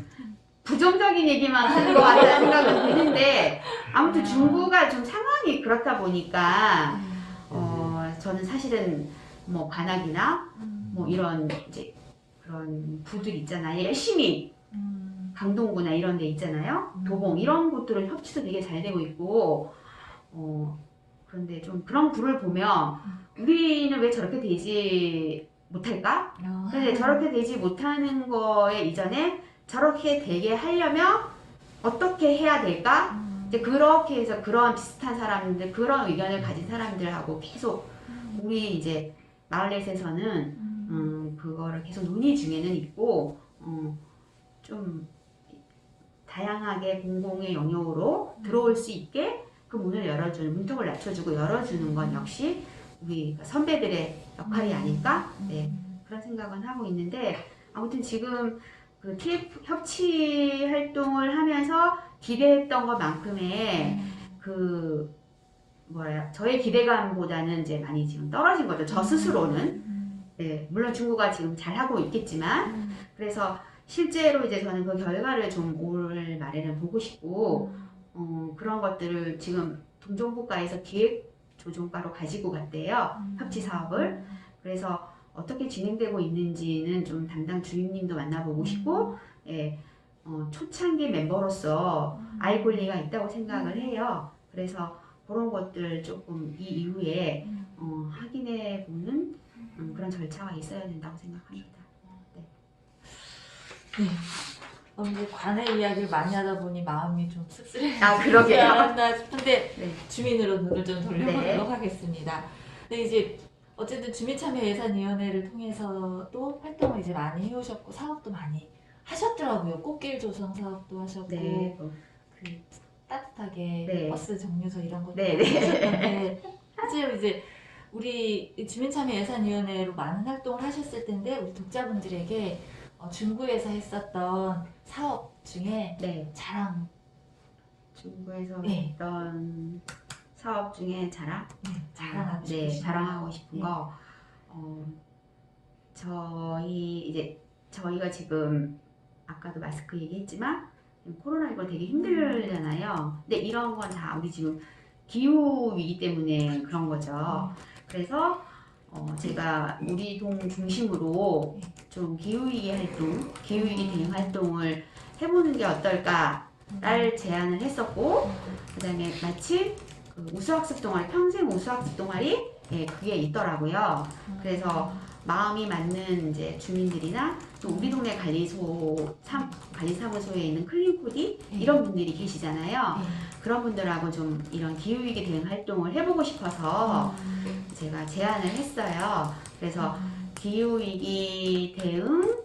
부정적인 얘기만 하는 것 같다는 생각은 드는데 아무튼 중구가 좀 상황이 그렇다 보니까 저는 사실은 뭐 관악이나 뭐 이런 이제 그런 부들 있잖아요. 열심히 강동구나 이런 데 있잖아요. 도봉 이런 곳들은 협치도 되게 잘 되고 있고 그런데 좀 그런 부를 보면 우리는 왜 저렇게 되지 못할까? 근데 저렇게 되지 못하는 거에 이전에 저렇게 되게 하려면 어떻게 해야 될까? 이제 그렇게 해서 그런 비슷한 사람들, 그런 의견을 가진 사람들하고 계속 우리 이제 마을넷에서는 그거를 계속 논의 중에는 있고 좀 다양하게 공공의 영역으로 들어올 수 있게 그 문을 열어주는, 문턱을 낮춰주고 열어주는 건 역시 우리 선배들의 역할이 아닐까? 네, 그런 생각은 하고 있는데, 아무튼 지금 그 TF 협치 활동을 하면서 기대했던 것만큼의 그 저의 기대감보다는 이제 많이 지금 떨어진 거죠. 저 스스로는. 네, 물론 중구가 지금 잘 하고 있겠지만, 그래서 실제로 이제 저는 그 결과를 좀 올 말에는 보고 싶고, 그런 것들을 지금 동정부과에서 기획조정과로 가지고 갔대요. 협치 사업을. 그래서 어떻게 진행되고 있는지는 좀 담당 주임님도 만나보고 싶고, 예, 초창기 멤버로서 알 권리가 있다고 생각을 해요. 그래서 그런 것들 조금 이 이후에 확인해 보는 그런 절차가 있어야 된다고 생각합니다. 네. 너무 관의 이야기를 많이 하다 보니 마음이 좀 씁쓸해지지 아, 그러게요. 않았나 싶은데 네. 주민으로 눈을 좀 돌려보도록 네. 하겠습니다. 네, 이제 어쨌든 주민참여예산위원회를 통해서도 활동을 이제 많이 해오셨고 사업도 많이 하셨더라고요. 꽃길 조성 사업도 하셨고 네. 그 따뜻하게 네. 버스 정류소 이런 것도 네, 많이 네. 하셨는데 실제로 이제 우리 주민참여예산위원회로 많은 활동을 하셨을 텐데 우리 독자분들에게 중구에서 했었던 사업 중에 네. 자랑. 중구에서 네. 했던 사업 중에 자랑? 자랑하고 네, 싶으신 자랑하고 싶은 네. 거. 저희가 지금 아까도 마스크 얘기했지만 코로나19 되게 힘들잖아요. 근데 이런 건 다 우리 지금 기후 위기 때문에 그런 거죠. 그래서 제가 우리 동 중심으로 좀 기후위기 대응 활동을 해보는 게 어떨까를 제안을 했었고, 그다음에 마침 그 우수학습 동아리, 평생 우수학습 동아리, 예, 그게 있더라고요. 그래서 마음이 맞는 이제 주민들이나 또 우리 동네 관리사무소에 있는 클린코디 이런 분들이 계시잖아요. 그런 분들하고 좀 이런 기후위기 대응 활동을 해보고 싶어서 제가 제안을 했어요. 그래서 기후위기 대응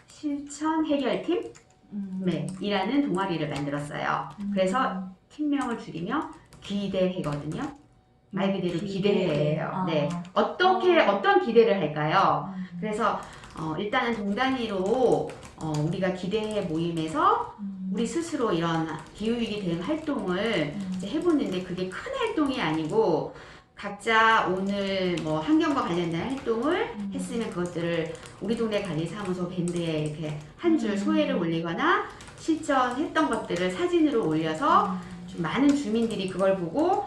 실천 해결팀 네, 이라는 동아리를 만들었어요. 그래서 팀명을 줄이면 기대해거든요. 말 그대로 기대해예요. 네, 어떤 기대를 할까요? 그래서 일단은 동단위로 우리가 기대해 모임에서 우리 스스로 이런 기후위기 대응 활동을 이제 해보는데 그게 큰 활동이 아니고 각자 오늘 뭐 환경과 관련된 활동을 했으면 그것들을 우리 동네 관리사무소 밴드에 이렇게 한 줄 소회를 올리거나 실천했던 것들을 사진으로 올려서 좀 많은 주민들이 그걸 보고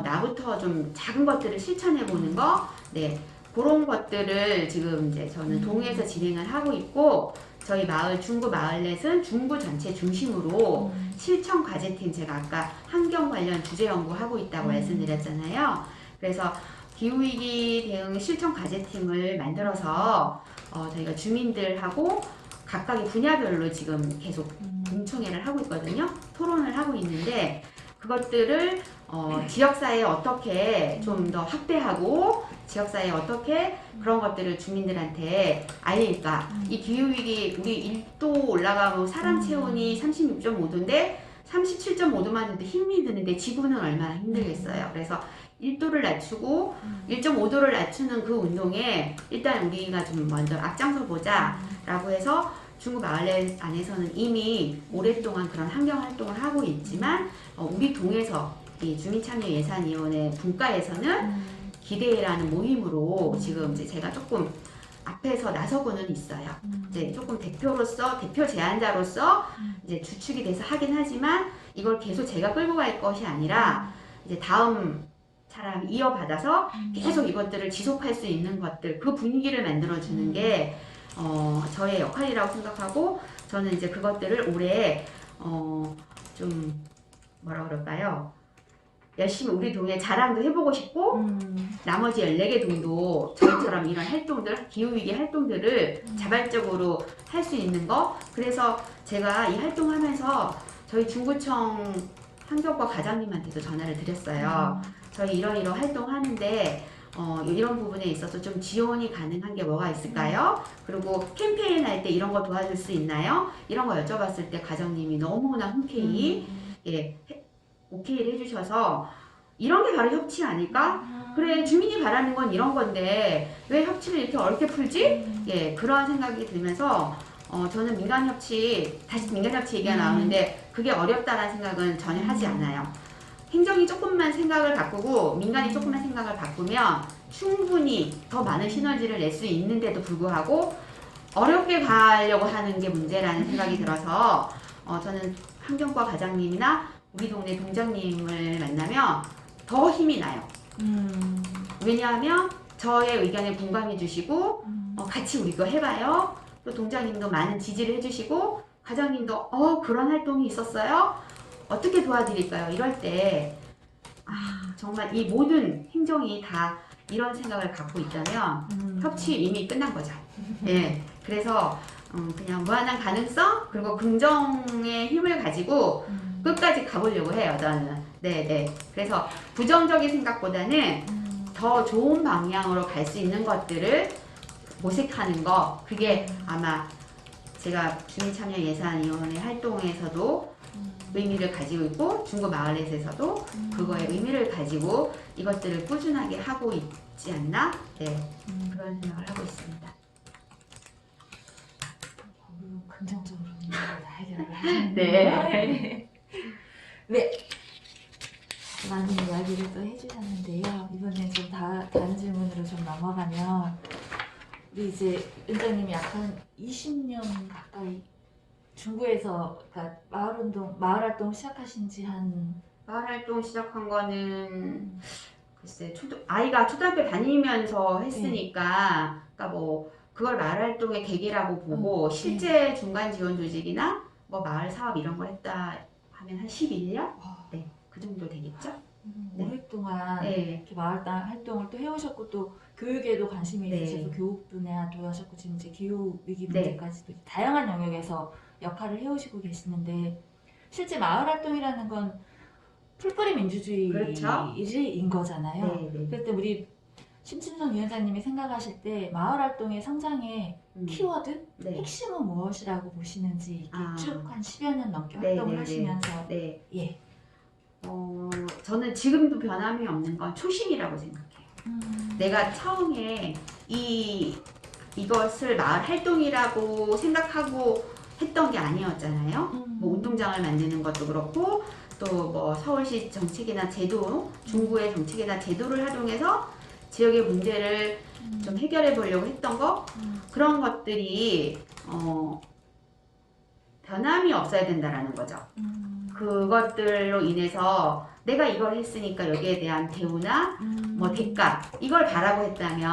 나부터 좀 작은 것들을 실천해 보는 거, 네, 그런 것들을 지금 이제 저는 동에서 진행을 하고 있고, 저희 마을 중구 마을넷은 중구 전체 중심으로 실천 과제팀, 제가 아까 환경 관련 주제 연구하고 있다고 말씀드렸잖아요. 그래서 기후위기 대응 실천 과제팀을 만들어서 저희가 주민들하고 각각의 분야별로 지금 계속 공청회를 하고 있거든요. 토론을 하고 있는데 그것들을 지역사회에 어떻게 좀 더 확대하고 지역사회에 어떻게 그런 것들을 주민들한테 알릴까. 이 기후위기 우리 1도 올라가고 사람 체온이 36.5도인데 37.5도만 해도 힘이 드는데 지구는 얼마나 힘들겠어요. 그래서 1도를 낮추고 1.5도를 낮추는 그 운동에 일단 우리가 좀 먼저 앞장서 보자 라고 해서 중구 마을내 안에서는 이미 오랫동안 그런 환경 활동을 하고 있지만 우리 동에서 이 주민참여예산위원회 분과에서는 기대라는 모임으로 지금 이제 제가 조금 앞에서 나서고는 있어요. 이제 조금 대표로서 대표 제안자로서 이제 주축이 돼서 하긴 하지만 이걸 계속 제가 끌고 갈 것이 아니라 이제 다음 사람 이어받아서 계속 이것들을 지속할 수 있는 것들 그 분위기를 만들어 주는 게 저의 역할이라고 생각하고 저는 이제 그것들을 올해 좀 뭐라 그럴까요? 열심히 우리 동에 자랑도 해보고 싶고 나머지 14개 동도 저희처럼 이런 활동들, 기후위기 활동들을 자발적으로 할 수 있는 거. 그래서 제가 이 활동하면서 저희 중구청 환경과 과장님한테도 전화를 드렸어요. 저희 이러이러 활동하는데 이런 부분에 있어서 좀 지원이 가능한 게 뭐가 있을까요? 그리고 캠페인 할 때 이런 거 도와줄 수 있나요? 이런 거 여쭤봤을 때 과장님이 너무나 흔쾌히 예, 오케이를 해주셔서 이런 게 바로 협치 아닐까? 그래, 주민이 바라는 건 이런 건데 왜 협치를 이렇게 어렵게 풀지? 예, 그런 생각이 들면서 저는 민간협치, 다시 민간협치 얘기가 나오는데 그게 어렵다는 생각은 전혀 하지 않아요. 행정이 조금만 생각을 바꾸고 민간이 조금만 생각을 바꾸면 충분히 더 많은 시너지를 낼 수 있는데도 불구하고 어렵게 가려고 하는 게 문제라는 생각이 들어서 저는 환경과 과장님이나 우리 동네 동장님을 만나면 더 힘이 나요. 왜냐하면 저의 의견에 공감해 주시고 같이 우리 이거 해봐요. 또 동장님도 많은 지지를 해주시고 과장님도 그런 활동이 있었어요? 어떻게 도와드릴까요? 이럴 때 정말 이 모든 행정이 다 이런 생각을 갖고 있다면 협치 이미 끝난 거죠. 예, 그래서 그냥 무한한 가능성 그리고 긍정의 힘을 가지고 끝까지 가보려고 해요. 저는. 네. 그래서 부정적인 생각보다는 더 좋은 방향으로 갈 수 있는 것들을 모색하는 거 그게 아마 제가 주민참여예산위원회 활동에서도 의미를 가지고 있고 중구마을에서도 그거의 의미를 가지고 이것들을 꾸준하게 하고 있지 않나? 네, 그런 생각을 하고 있습니다. 긍정적으로 다 해결을 하시는 네. 네. 많은 이야기를 또 해주셨는데요. 이번엔 좀 다른 질문으로 좀 넘어가면 우리 이제 은장님이 약 한 20년 가까이 중구에서 그러니까 마을 활동 시작하신 지 한 마을 활동 시작한 거는 글쎄 아이가 초등학교 다니면서 했으니까 그러니까 뭐 그걸 마을 활동의 계기라고 보고 실제 중간 지원 조직이나 뭐 마을 사업 이런 걸 했다 하면 한 11년? 네, 그 정도 되겠죠? 오랫동안 네. 이렇게 마을 활동을 또 해오셨고 또 교육에도 관심이 네. 있으셔서 교육 분야도 하셨고 지금 이제 기후 위기 네. 문제까지도 다양한 영역에서 역할을 해오시고 계시는데 실제 마을 활동이라는 건 풀뿌리 민주주의인 그렇죠. 거잖아요. 네. 그럴 때 우리 심춘선 위원장님이 생각하실 때 마을 활동의 성장의 키워드, 네. 핵심은 무엇이라고 보시는지 쭉 한 10여 년 넘게 네, 활동을 네, 하시면서 네. 예. 저는 지금도 변함이 없는 건 초심이라고 생각해요. 내가 처음에 이것을 마을 활동이라고 생각하고 했던 게 아니었잖아요. 뭐 운동장을 만드는 것도 그렇고 또 뭐 서울시 정책이나 제도, 중구의 정책이나 제도를 활용해서 지역의 문제를 좀 해결해 보려고 했던 거 그런 것들이 변함이 없어야 된다라는 거죠. 그것들로 인해서 내가 이걸 했으니까 여기에 대한 대우나 뭐 대가 이걸 바라고 했다면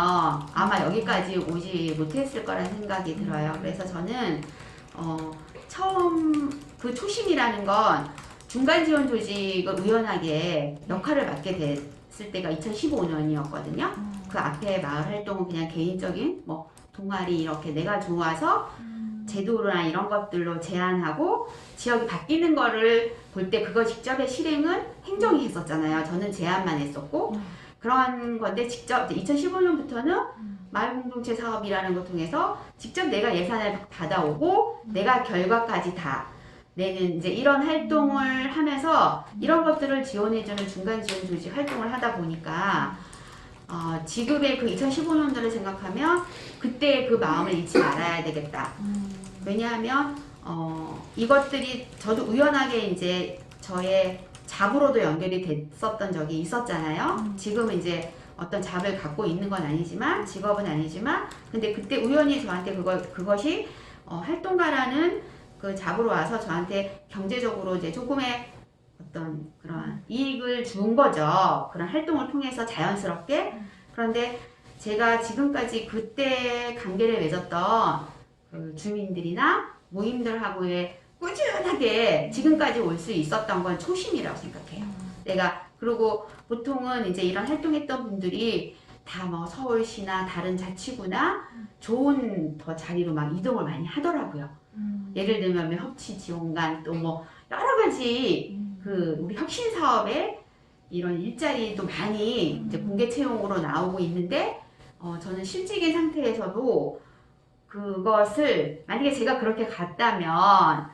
아마 여기까지 오지 못했을 거라는 생각이 들어요. 그래서 저는 처음 그 초심이라는 건 중간 지원 조직을 우연하게 역할을 맡게 됐을 때가 2015년이었거든요. 그 앞에 마을 활동은 그냥 개인적인 뭐 동아리 이렇게 내가 좋아서 제도나 이런 것들로 제안하고 지역이 바뀌는 거를 볼 때 그거 직접의 실행은 행정이 했었잖아요. 저는 제안만 했었고 그런 건데 직접 2015년부터는 마을공동체 사업이라는 걸 통해서 직접 내가 예산을 받아오고 내가 결과까지 다 내는 이제 이런 활동을 하면서 이런 것들을 지원해주는 중간 지원 조직 활동을 하다 보니까 지금의 그 2015년도를 생각하면 그때의 그 마음을 잊지 말아야 되겠다. 왜냐하면 이것들이 저도 우연하게 이제 저의 잡으로도 연결이 됐었던 적이 있었잖아요. 지금은 이제 어떤 잡을 갖고 있는 건 아니지만 직업은 아니지만 근데 그때 우연히 저한테 그것이 활동가라는 그 잡으로 와서 저한테 경제적으로 이제 조금의 어떤 그런 이익을 준 거죠. 그런 활동을 통해서 자연스럽게. 그런데 제가 지금까지 그때 관계를 맺었던 그 주민들이나 모임들하고의 꾸준하게 지금까지 올 수 있었던 건 초심이라고 생각해요. 내가 그리고 보통은 이제 이런 활동했던 분들이 다 뭐 서울시나 다른 자치구나 좋은 더 자리로 막 이동을 많이 하더라고요. 예를 들면 협치 지원관 또 뭐 여러 가지 그 우리 혁신 사업에 이런 일자리도 많이 이제 공개 채용으로 나오고 있는데 저는 실직인 상태에서도 그것을 만약에 제가 그렇게 갔다면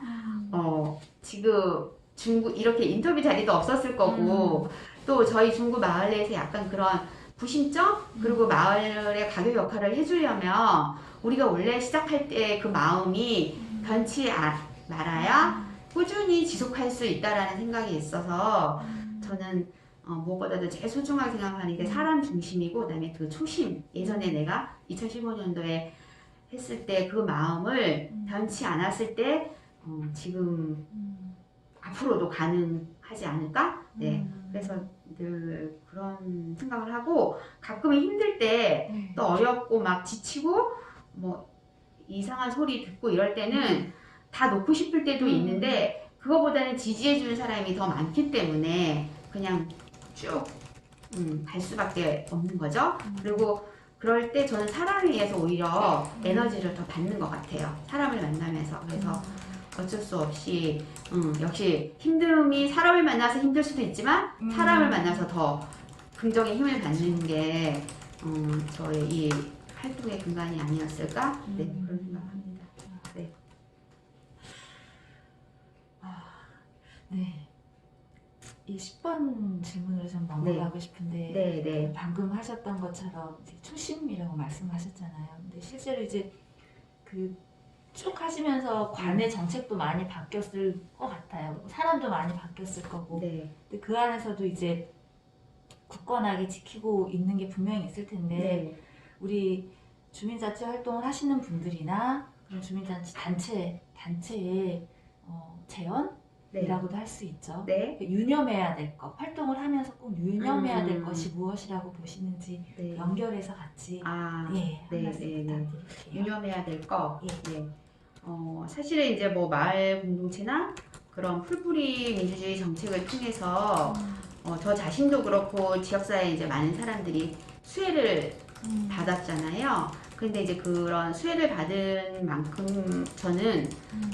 지금 중구 이렇게 인터뷰 자리도 없었을 거고 또 저희 중구 마을 내에서 약간 그런 부심점 그리고 마을의 가교 역할을 해주려면 우리가 원래 시작할 때 그 마음이 변치 말아야 꾸준히 지속할 수 있다라는 생각이 있어서 저는 무엇보다도 제일 소중하게 생각하는 게 사람 중심이고 그다음에 그 초심 예전에 내가 2015년도에 했을 때 그 마음을 변치 않았을 때 지금 앞으로도 가능하지 않을까? 네. 그래서 늘 그런 생각을 하고 가끔은 힘들 때 또 어렵고 막 지치고 뭐 이상한 소리 듣고 이럴 때는 다 놓고 싶을 때도 있는데 그거보다는 지지해주는 사람이 더 많기 때문에 그냥 쭉 갈 수밖에 없는 거죠. 그리고 그럴 때 저는 사람에 의해서 오히려 에너지를 더 받는 것 같아요. 사람을 만나면서. 그래서 어쩔 수 없이 역시 힘듦이 사람을 만나서 힘들 수도 있지만 사람을 만나서 더 긍정의 힘을 받는 게 저의 이 활동의 근간이 아니었을까? 네, 그런 생각합니다. 네. 네. 이 10번 질문으로 좀 넘어가고 싶은데 네, 네. 방금 하셨던 것처럼 이제 초심이라고 말씀하셨잖아요. 근데 실제로 이제 그 쭉 하시면서 관의 정책도 많이 바뀌었을 것 같아요. 사람도 많이 바뀌었을 거고. 네. 근데 그 안에서도 이제 굳건하게 지키고 있는 게 분명히 있을 텐데 네. 우리 주민자치 활동을 하시는 분들이나 그런 주민자치 단체의 재현이라고도 할 수 있죠. 네. 유념해야 될 것, 활동을 하면서 꼭 유념해야 될 음. 것이 무엇이라고 보시는지 네. 연결해서 같이 아, 한 네, 말씀 네, 네. 부탁드릴게요. 유념해야 될 거. 예. 네. 사실은 이제 뭐 마을 공동체나 그런 풀뿌리 민주주의 정책을 통해서 저 자신도 그렇고 지역사회에 이제 많은 사람들이 수혜를 받았잖아요. 근데 이제 그런 수혜를 받은 만큼 저는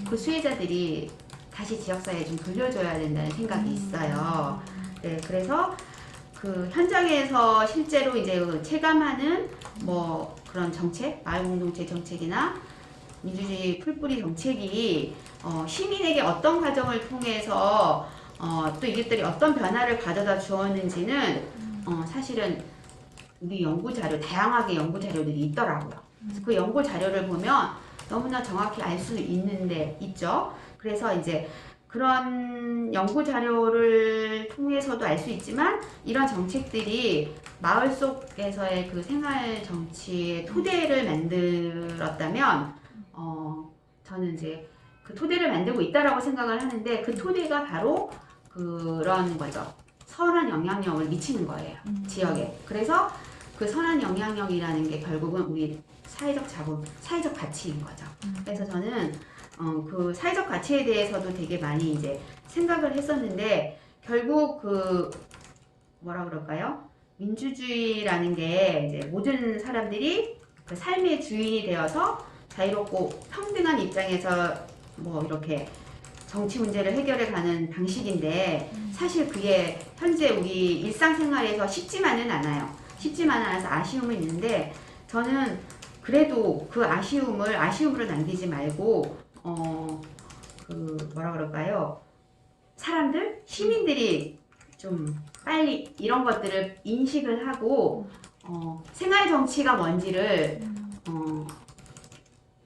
그 수혜자들이 다시 지역사회에 좀 돌려줘야 된다는 생각이 있어요. 네, 그래서 그 현장에서 실제로 이제 체감하는 뭐 그런 정책, 마을 공동체 정책이나 민주주의 풀뿌리 정책이 시민에게 어떤 과정을 통해서 또 이것들이 어떤 변화를 가져다 주었는지는 사실은 우리 연구 자료, 다양하게 연구 자료들이 있더라고요. 그래서 그 연구 자료를 보면 너무나 정확히 알 수 있는데 있죠. 그래서 이제 그런 연구 자료를 통해서도 알 수 있지만 이런 정책들이 마을 속에서의 그 생활 정치의 토대를 만들었다면 저는 이제 그 토대를 만들고 있다라고 생각을 하는데 그 토대가 바로 그런 거죠. 선한 영향력을 미치는 거예요. 지역에. 그래서 그 선한 영향력이라는 게 결국은 우리 사회적 자본, 사회적 가치인 거죠. 그래서 저는 그 사회적 가치에 대해서도 되게 많이 이제 생각을 했었는데 결국 그 뭐라 그럴까요? 민주주의라는 게 이제 모든 사람들이 그 삶의 주인이 되어서 자유롭고 평등한 입장에서 뭐 이렇게 정치 문제를 해결해 가는 방식인데 사실 그게 현재 우리 일상생활에서 쉽지만은 않아요. 쉽지만은 않아서 아쉬움은 있는데 저는 그래도 그 아쉬움으로 남기지 말고 그 뭐라 그럴까요? 사람들, 시민들이 좀 빨리 이런 것들을 인식을 하고 생활 정치가 뭔지를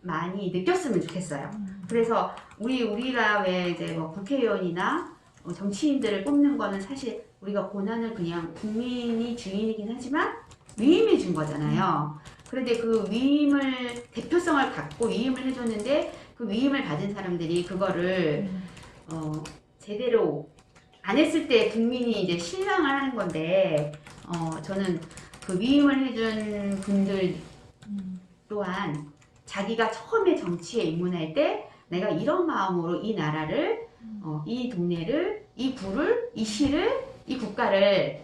많이 느꼈으면 좋겠어요. 그래서 우리가 왜 이제 뭐 국회의원이나 정치인들을 뽑는 거는 사실 우리가 권한을 그냥 국민이 주인이긴 하지만 위임해 준 거잖아요. 그런데 그 위임을 대표성을 갖고 위임을 해줬는데 그 위임을 받은 사람들이 그거를 제대로 안 했을 때 국민이 이제 실망을 하는 건데 저는 그 위임을 해준 분들 또한 자기가 처음에 정치에 입문할 때 내가 이런 마음으로 이 나라를 이 동네를 이 구를 이 시를 이 국가를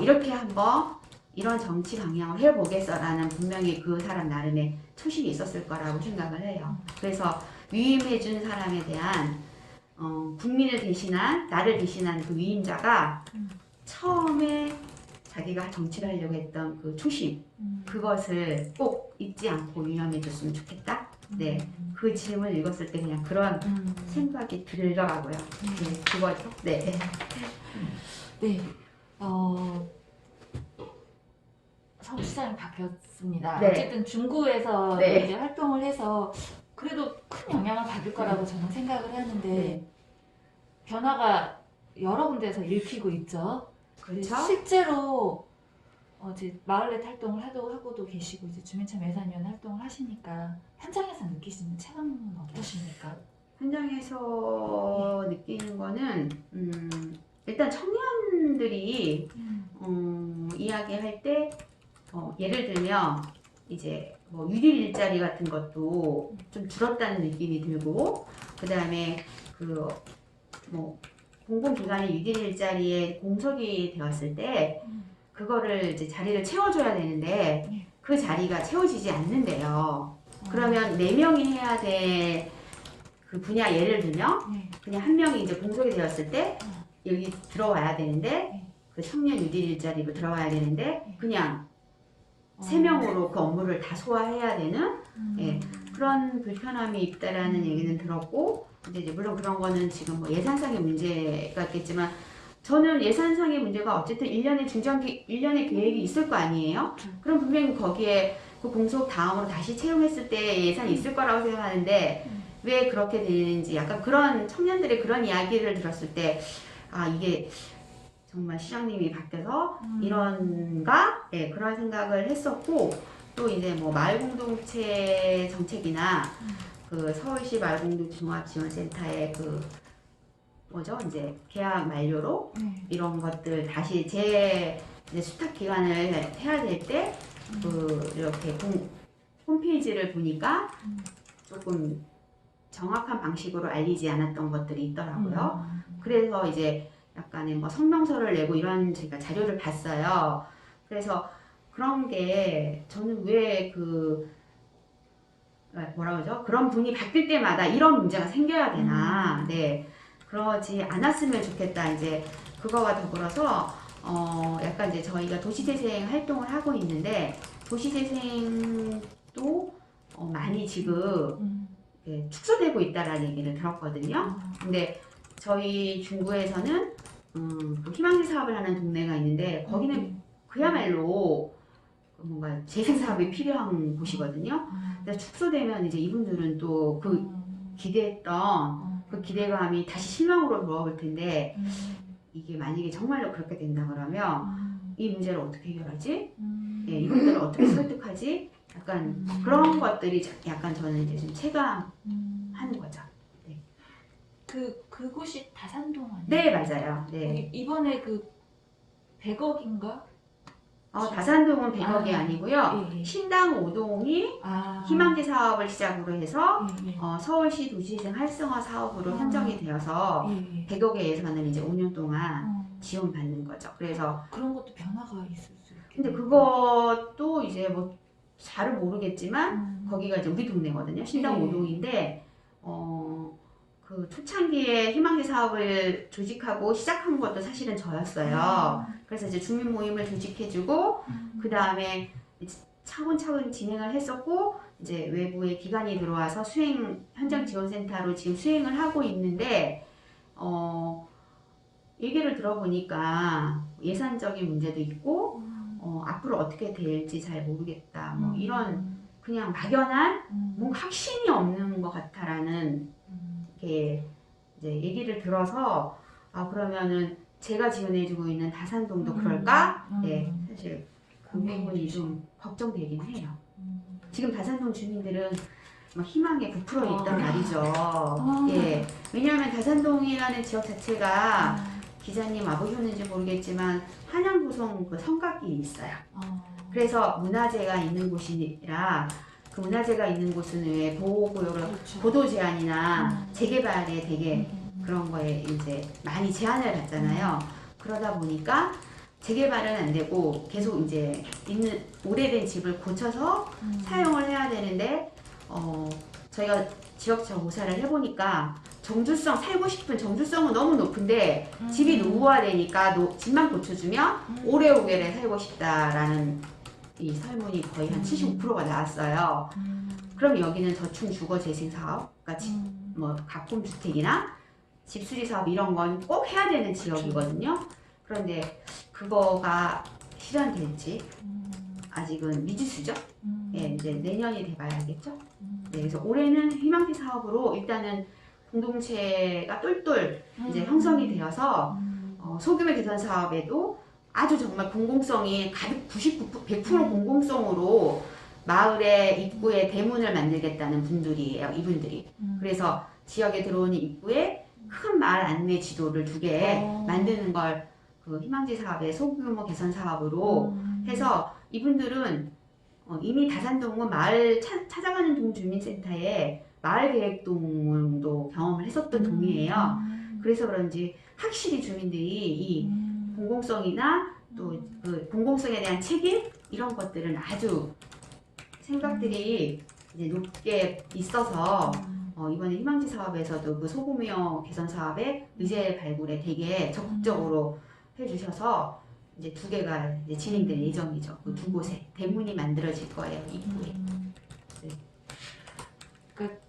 이렇게 한번 이런 정치 방향을 해보겠어라는 분명히 그 사람 나름의 초심이 있었을 거라고 생각을 해요. 그래서 위임해준 사람에 대한 국민을 대신한 나를 대신한 그 위임자가 처음에 자기가 정치를 하려고 했던 그 초심, 그것을 꼭 잊지 않고 유념해줬으면 좋겠다. 네, 그 질문을 읽었을 때 그냥 그런 생각이 들더라고요. 네, 그거죠. 네. 네. 서울시장이 바뀌었습니다. 네. 어쨌든 중구에서 네. 이제 활동을 해서 그래도 큰 영향을 받을 거라고 저는 생각을 하는데 네. 변화가 여러 군데에서 읽히고 있죠. 그렇죠. 실제로 이제 마을넷 활동을 하고도 계시고 이제 주민참여 예산위원 활동을 하시니까 현장에서 느끼시는 체감은 어떠십니까? 현장에서 느끼는 거는 일단 청년들이 이야기할 때 예를 들면 이제 뭐 유일 일자리 같은 것도 좀 줄었다는 느낌이 들고, 그 다음에 그 뭐 공공기관의 유일 일자리에 공석이 되었을 때 그거를 이제 자리를 채워줘야 되는데 그 자리가 채워지지 않는데요. 그러면 4명이 해야 될 그 분야, 예를 들면 네. 그냥 한 명이 이제 공석이 되었을 때 여기 들어와야 되는데 네. 그 청년 유일 일자리로 들어와야 되는데 그냥 3명으로 그 업무를 다 소화해야 되는 예, 그런 불편함이 있다라는 얘기는 들었고, 이제 물론 그런 거는 지금 뭐 예산상의 문제가 있겠지만 저는 예산상의 문제가 어쨌든 1년의 1년의 계획이 있을 거 아니에요? 그럼 분명히 거기에 그 공속 다음으로 다시 채용했을 때 예산이 있을 거라고 생각하는데 왜 그렇게 되는지, 약간 그런 청년들의 그런 이야기를 들었을 때 아, 이게 정말 시장님이 바뀌어서 이런가? 네, 그런 생각을 했었고, 또 이제 뭐 마을공동체 정책이나 그 서울시 마을공동체 종합지원센터의 그 뭐죠? 이제 계약 만료로 이런 것들 다시 이제 수탁 기간을 해야 될 때 그 이렇게 홈페이지를 보니까 조금 정확한 방식으로 알리지 않았던 것들이 있더라고요. 그래서 이제 약간의 뭐 성명서를 내고 이런 제가 자료를 봤어요. 그래서 그런 게 저는 왜 그 뭐라 그러죠? 그런 분이 바뀔 때마다 이런 문제가 생겨야 되나? 네, 그러지 않았으면 좋겠다. 이제 그거와 더불어서 약간 이제 저희가 도시재생 활동을 하고 있는데 도시재생도 많이 지금 축소되고 있다라는 얘기를 들었거든요. 근데 저희 중구에서는 그 희망지 사업을 하는 동네가 있는데 거기는 그야말로 뭔가 재생 사업이 필요한 곳이거든요. 근데 축소되면 이제 이분들은 또 그 기대했던 그 기대감이 다시 실망으로 돌아올 텐데 이게 만약에 정말로 그렇게 된다 그러면 이 문제를 어떻게 해결하지? 예, 이분들을 어떻게 설득하지? 약간 그런 것들이 약간 저는 이제 좀 체감하는 거죠. 네. 그곳이 다산동 아니에요? 네, 맞아요. 네. 이번에 그 100억인가? 다산동은 100억이 아니고요. 예. 신당 5동이 희망지 사업을 시작으로 해서 서울시 도시재생 활성화 사업으로 선정이 되어서 100억의 예산을 이제 5년 동안 지원받는 거죠. 그래서 그런 것도 변화가 있을 수 있겠네요. 근데 그것도 이제 뭐 잘은 모르겠지만 거기가 이제 우리 동네거든요. 신당 5동인데 그 초창기에 희망지 사업을 조직하고 시작한 것도 사실은 저였어요. 그래서 이제 주민 모임을 조직해주고 그 다음에 차근차근 진행을 했었고, 이제 외부의 기관이 들어와서 현장 지원센터로 지금 수행을 하고 있는데 얘기를 들어보니까 예산적인 문제도 있고 앞으로 어떻게 될지 잘 모르겠다. 뭐 이런 그냥 막연한 뭔가 확신이 없는 것 같다라는 이렇게 이제 얘기를 들어서 그러면은 제가 지원해주고 있는 다산동도 그럴까? 네, 사실 그 부분이 좀 걱정되긴 해요. 지금 다산동 주민들은 막 희망에 부풀어 있단 말이죠. 예, 왜냐하면 다산동이라는 지역 자체가 기자님 와보셨는지 모르겠지만 한양구성 그 성곽이 있어요. 그래서 문화재가 있는 곳이라 그 문화재가 있는 곳은 왜 보호구역을 보도 제한이나 재개발에 되게 그런 거에 이제 많이 제한을 받잖아요. 그러다 보니까 재개발은 안 되고 계속 이제 있는 오래된 집을 고쳐서 사용을 해야 되는데 저희가 지역 조사를 해보니까 정주성, 살고 싶은 정주성은 너무 높은데 집이 노후화되니까 집만 고쳐주면 오래오래 살고 싶다라는 이 설문이 거의 한 75%가 나왔어요. 그럼 여기는 저축 주거 재생 사업, 그러니까 뭐 가꿈 주택이나 집수리 사업 이런 건 꼭 해야 되는 지역이거든요. 그런데 그거가 실현될지 아직은 미지수죠. 네, 이제 내년이 돼봐야 알겠죠. 네, 그래서 올해는 희망지 사업으로 일단은 공동체가 똘똘 이제 형성이 되어서 소규모 개선 사업에도 아주 정말 공공성이 가득 100% 공공성으로 마을의 입구에 대문을 만들겠다는 분들이에요. 이분들이. 그래서 지역에 들어오는 입구에 큰 마을 안내 지도를 2개 만드는 걸 그 희망지 사업의 소규모 개선 사업으로 해서 이분들은 이미 다산동은 마을 찾아가는 동주민센터에 마을계획동도 경험을 했었던 동이에요. 그래서 그런지 확실히 주민들이 이 공공성이나 또 그 공공성에 대한 책임 이런 것들은 아주 생각들이 이제 높게 있어서 이번에 희망지 사업에서도 그 소규모 개선 사업의 의제 발굴에 되게 적극적으로 해주셔서 이제 2개가 이제 진행될 예정이죠. 그 2곳에 대문이 만들어질 거예요. 입구에. 네. 그러니까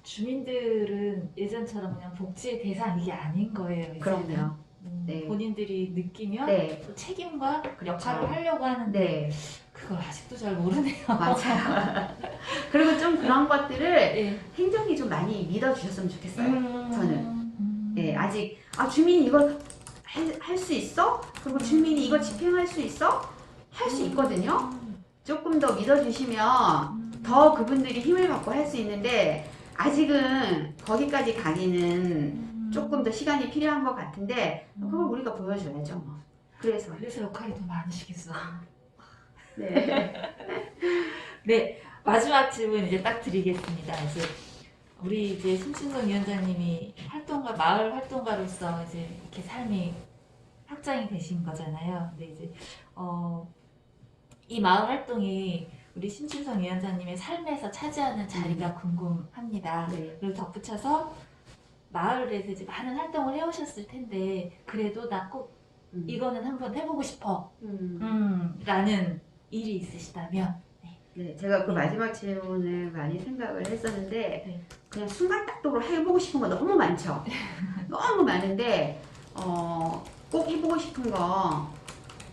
주민들은 예전처럼 그냥 복지의 대상이 아닌 거예요. 이제는. 그럼요. 네. 본인들이 느끼면 네. 또 책임과 그렇죠. 역할을 하려고 하는데 네. 그걸 아직도 잘 모르네요. 맞아요. 그리고 좀 그런 것들을 네. 행정이 좀 많이 믿어주셨으면 좋겠어요. 저는. 네, 아직 주민이 이걸 할 수 있어? 그리고 주민이 이거 집행할 수 있어? 할 수 있거든요. 조금 더 믿어주시면 더 그분들이 힘을 받고 할 수 있는데 아직은 거기까지 가기는 조금 더 시간이 필요한 것 같은데 그걸 우리가 보여줘야죠. 뭐. 그래서 역할이 더 많으시겠어요. 네. 네, 마지막 질문 이제 딱 드리겠습니다. 이제 우리 이제 심춘성 위원장님이 마을 활동가로서 이제 이렇게 삶이 확장이 되신 거잖아요. 근데 이제 이 마을 활동이 우리 심춘성 위원장님의 삶에서 차지하는 자리가 궁금합니다. 네. 그리고 덧붙여서 마을에서 이제 많은 활동을 해오셨을 텐데 그래도 나 꼭 이거는 한번 해보고 싶어 라는 일이 있으시다면 네, 제가 그 마지막 질문을 많이 생각을 했었는데 네. 그냥 순간딱도로 해보고 싶은 거 너무 많죠. 너무 많은데 꼭 해보고 싶은 거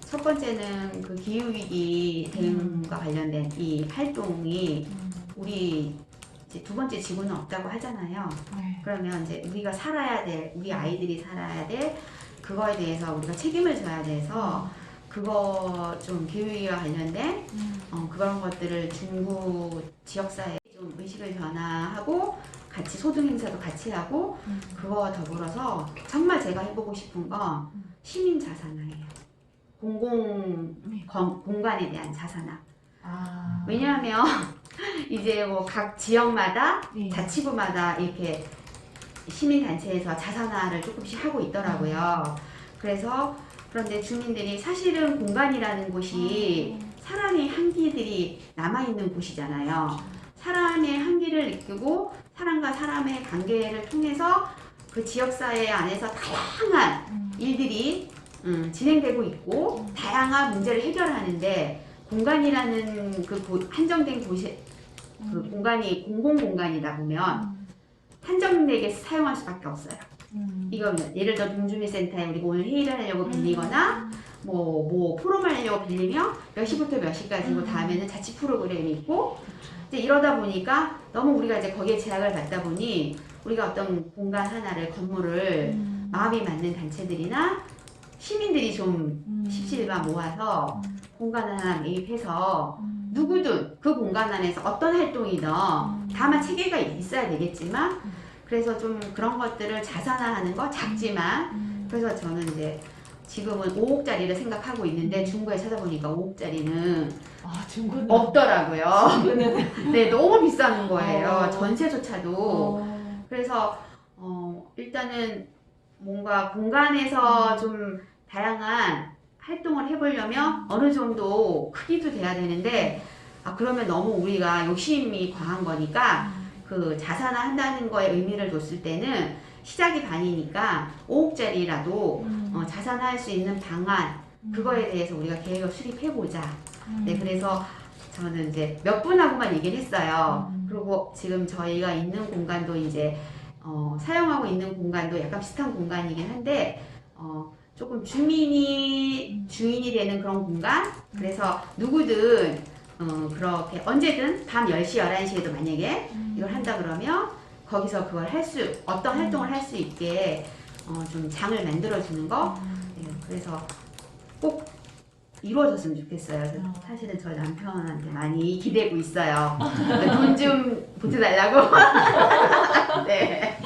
첫 번째는 그 기후위기 대응과 관련된 이 활동이 우리 이제 2번째 지구는 없다고 하잖아요. 네. 그러면 이제 우리가 살아야 될, 우리 아이들이 살아야 될 그거에 대해서 우리가 책임을 져야 돼서 그거 좀 기후위기와 관련된 그런 것들을 중구 지역사회에 좀 의식을 변화하고 같이 소등 행사도 같이 하고 그거 더불어서 정말 제가 해보고 싶은 건 시민 자산화예요. 공간에 대한 자산화. 왜냐하면 이제 뭐 각 지역마다 네. 자치구마다 이렇게 시민단체에서 자산화를 조금씩 하고 있더라고요. 그래서 그런데 주민들이 사실은 공간이라는 곳이 사람의 향기들이 남아있는 곳이잖아요. 사람의 향기를 느끼고 사람과 사람의 관계를 통해서 그 지역사회 안에서 다양한 일들이 진행되고 있고 다양한 문제를 해결하는데 공간이라는 그 한정된 곳이 그 공간이 공공공간이다 보면 한정되게 사용할 수밖에 없어요. 이거는 예를 들어 동주민센터에 우리가 오늘 회의를 하려고 빌리거나 뭐 포럼을 하려고 빌리면 몇 시부터 몇 시까지고 다음에는 자치 프로그램이 있고 이제 이러다 보니까 너무 우리가 이제 거기에 제약을 받다 보니 우리가 어떤 공간 하나를 건물을 마음이 맞는 단체들이나 시민들이 좀 십시일반 모아서 공간 하나 매입해서 누구든 그 공간 안에서 어떤 활동이든 다만 체계가 있어야 되겠지만 그래서 좀 그런 것들을 자산화하는 거 작지만 그래서 저는 이제 지금은 5억짜리를 생각하고 있는데 중구에 찾아보니까 5억짜리는 중구는 없더라고요. 중구는 네, 너무 비싼 거예요. 전세조차도. 그래서 일단은 뭔가 공간에서 좀 다양한 활동을 해보려면 어느 정도 크기도 돼야 되는데 그러면 너무 우리가 욕심이 과한 거니까 그 자산화한다는 거에 의미를 줬을 때는 시작이 반이니까 5억짜리라도 자산화할 수 있는 방안 그거에 대해서 우리가 계획을 수립해보자. 네, 그래서 저는 이제 몇 분하고만 얘기를 했어요. 그리고 지금 저희가 있는 공간도 이제 사용하고 있는 공간도 약간 비슷한 공간이긴 한데 조금 주인이 되는 그런 공간. 그래서 누구든 그렇게 언제든 밤 10시, 11시에도 만약에 이걸 한다 그러면 거기서 그걸 어떤 활동을 할 수 있게 좀 장을 만들어 주는 거. 네, 그래서 꼭 이루어졌으면 좋겠어요. 그래서 사실은 저희 남편한테 많이 기대고 있어요. 돈 좀 보태달라고. 네.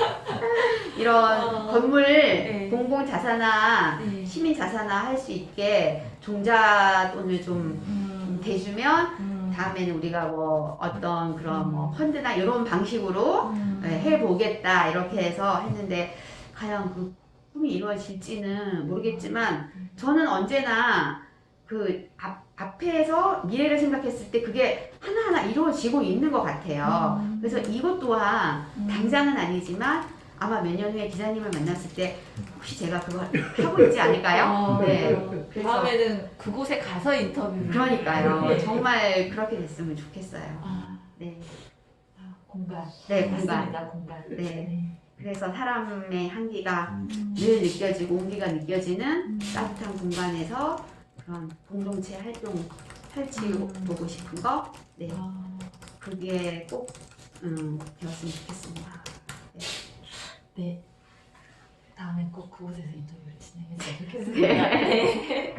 이런 건물 네. 공공 자산화, 네. 시민 자산화 할 수 있게 종자 돈을 좀 대주면 다음에는 우리가 뭐 어떤 그런 뭐 펀드나 이런 방식으로 해보겠다 이렇게 해서 했는데 과연 그 꿈이 이루어질지는 모르겠지만 저는 언제나 그 앞에서 미래를 생각했을 때 그게 하나하나 이루어지고 있는 것 같아요. 그래서 이것 또한 당장은 아니지만 아마 몇 년 후에 기자님을 만났을 때 혹시 제가 그걸 하고 있지 않을까요? 네. 그래서 다음에는 그곳에 가서 인터뷰를. 그러니까요. 네. 정말 그렇게 됐으면 좋겠어요. 네. 공간. 네, 공간. 맞습니다, 공간. 네. 그래서 사람의 향기가 늘 느껴지고 온기가 느껴지는 따뜻한 공간에서 그런 공동체 활동 펼치고 싶은 거. 네. 그게 꼭 되었으면 좋겠습니다. 네. 다음에 꼭 그곳에서 인터뷰를 진행했으면 좋겠습니다. 네.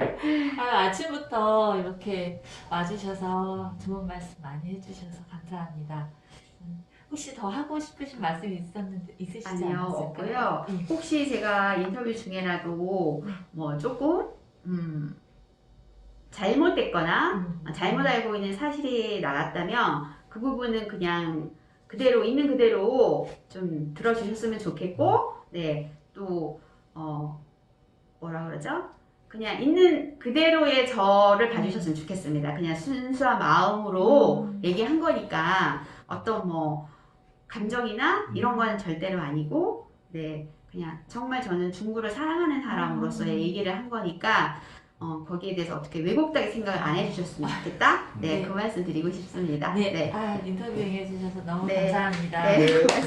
아침부터 이렇게 와주셔서 좋은 말씀 많이 해주셔서 감사합니다. 혹시 더 하고 싶으신 말씀이 있으시지 아니요, 않았을까요? 없고요. 혹시 제가 인터뷰 중에라도 뭐 조금 잘못됐거나 잘못 알고 있는 사실이 나왔다면 그 부분은 그냥 그대로 있는 그대로 좀 들어주셨으면 좋겠고, 네, 또 뭐라 그러죠? 그냥 있는 그대로의 저를 봐주셨으면 좋겠습니다. 그냥 순수한 마음으로 얘기한 거니까 어떤 뭐 감정이나 이런 거는 절대로 아니고, 네, 그냥 정말 저는 중구를 사랑하는 사람으로서의 얘기를 한 거니까 거기에 대해서 어떻게 왜곡되게 생각을 안 해주셨으면 좋겠다. 네, 네. 그 말씀 드리고 싶습니다. 네. 네. 인터뷰 응해주셔서 너무 네. 감사합니다. 네.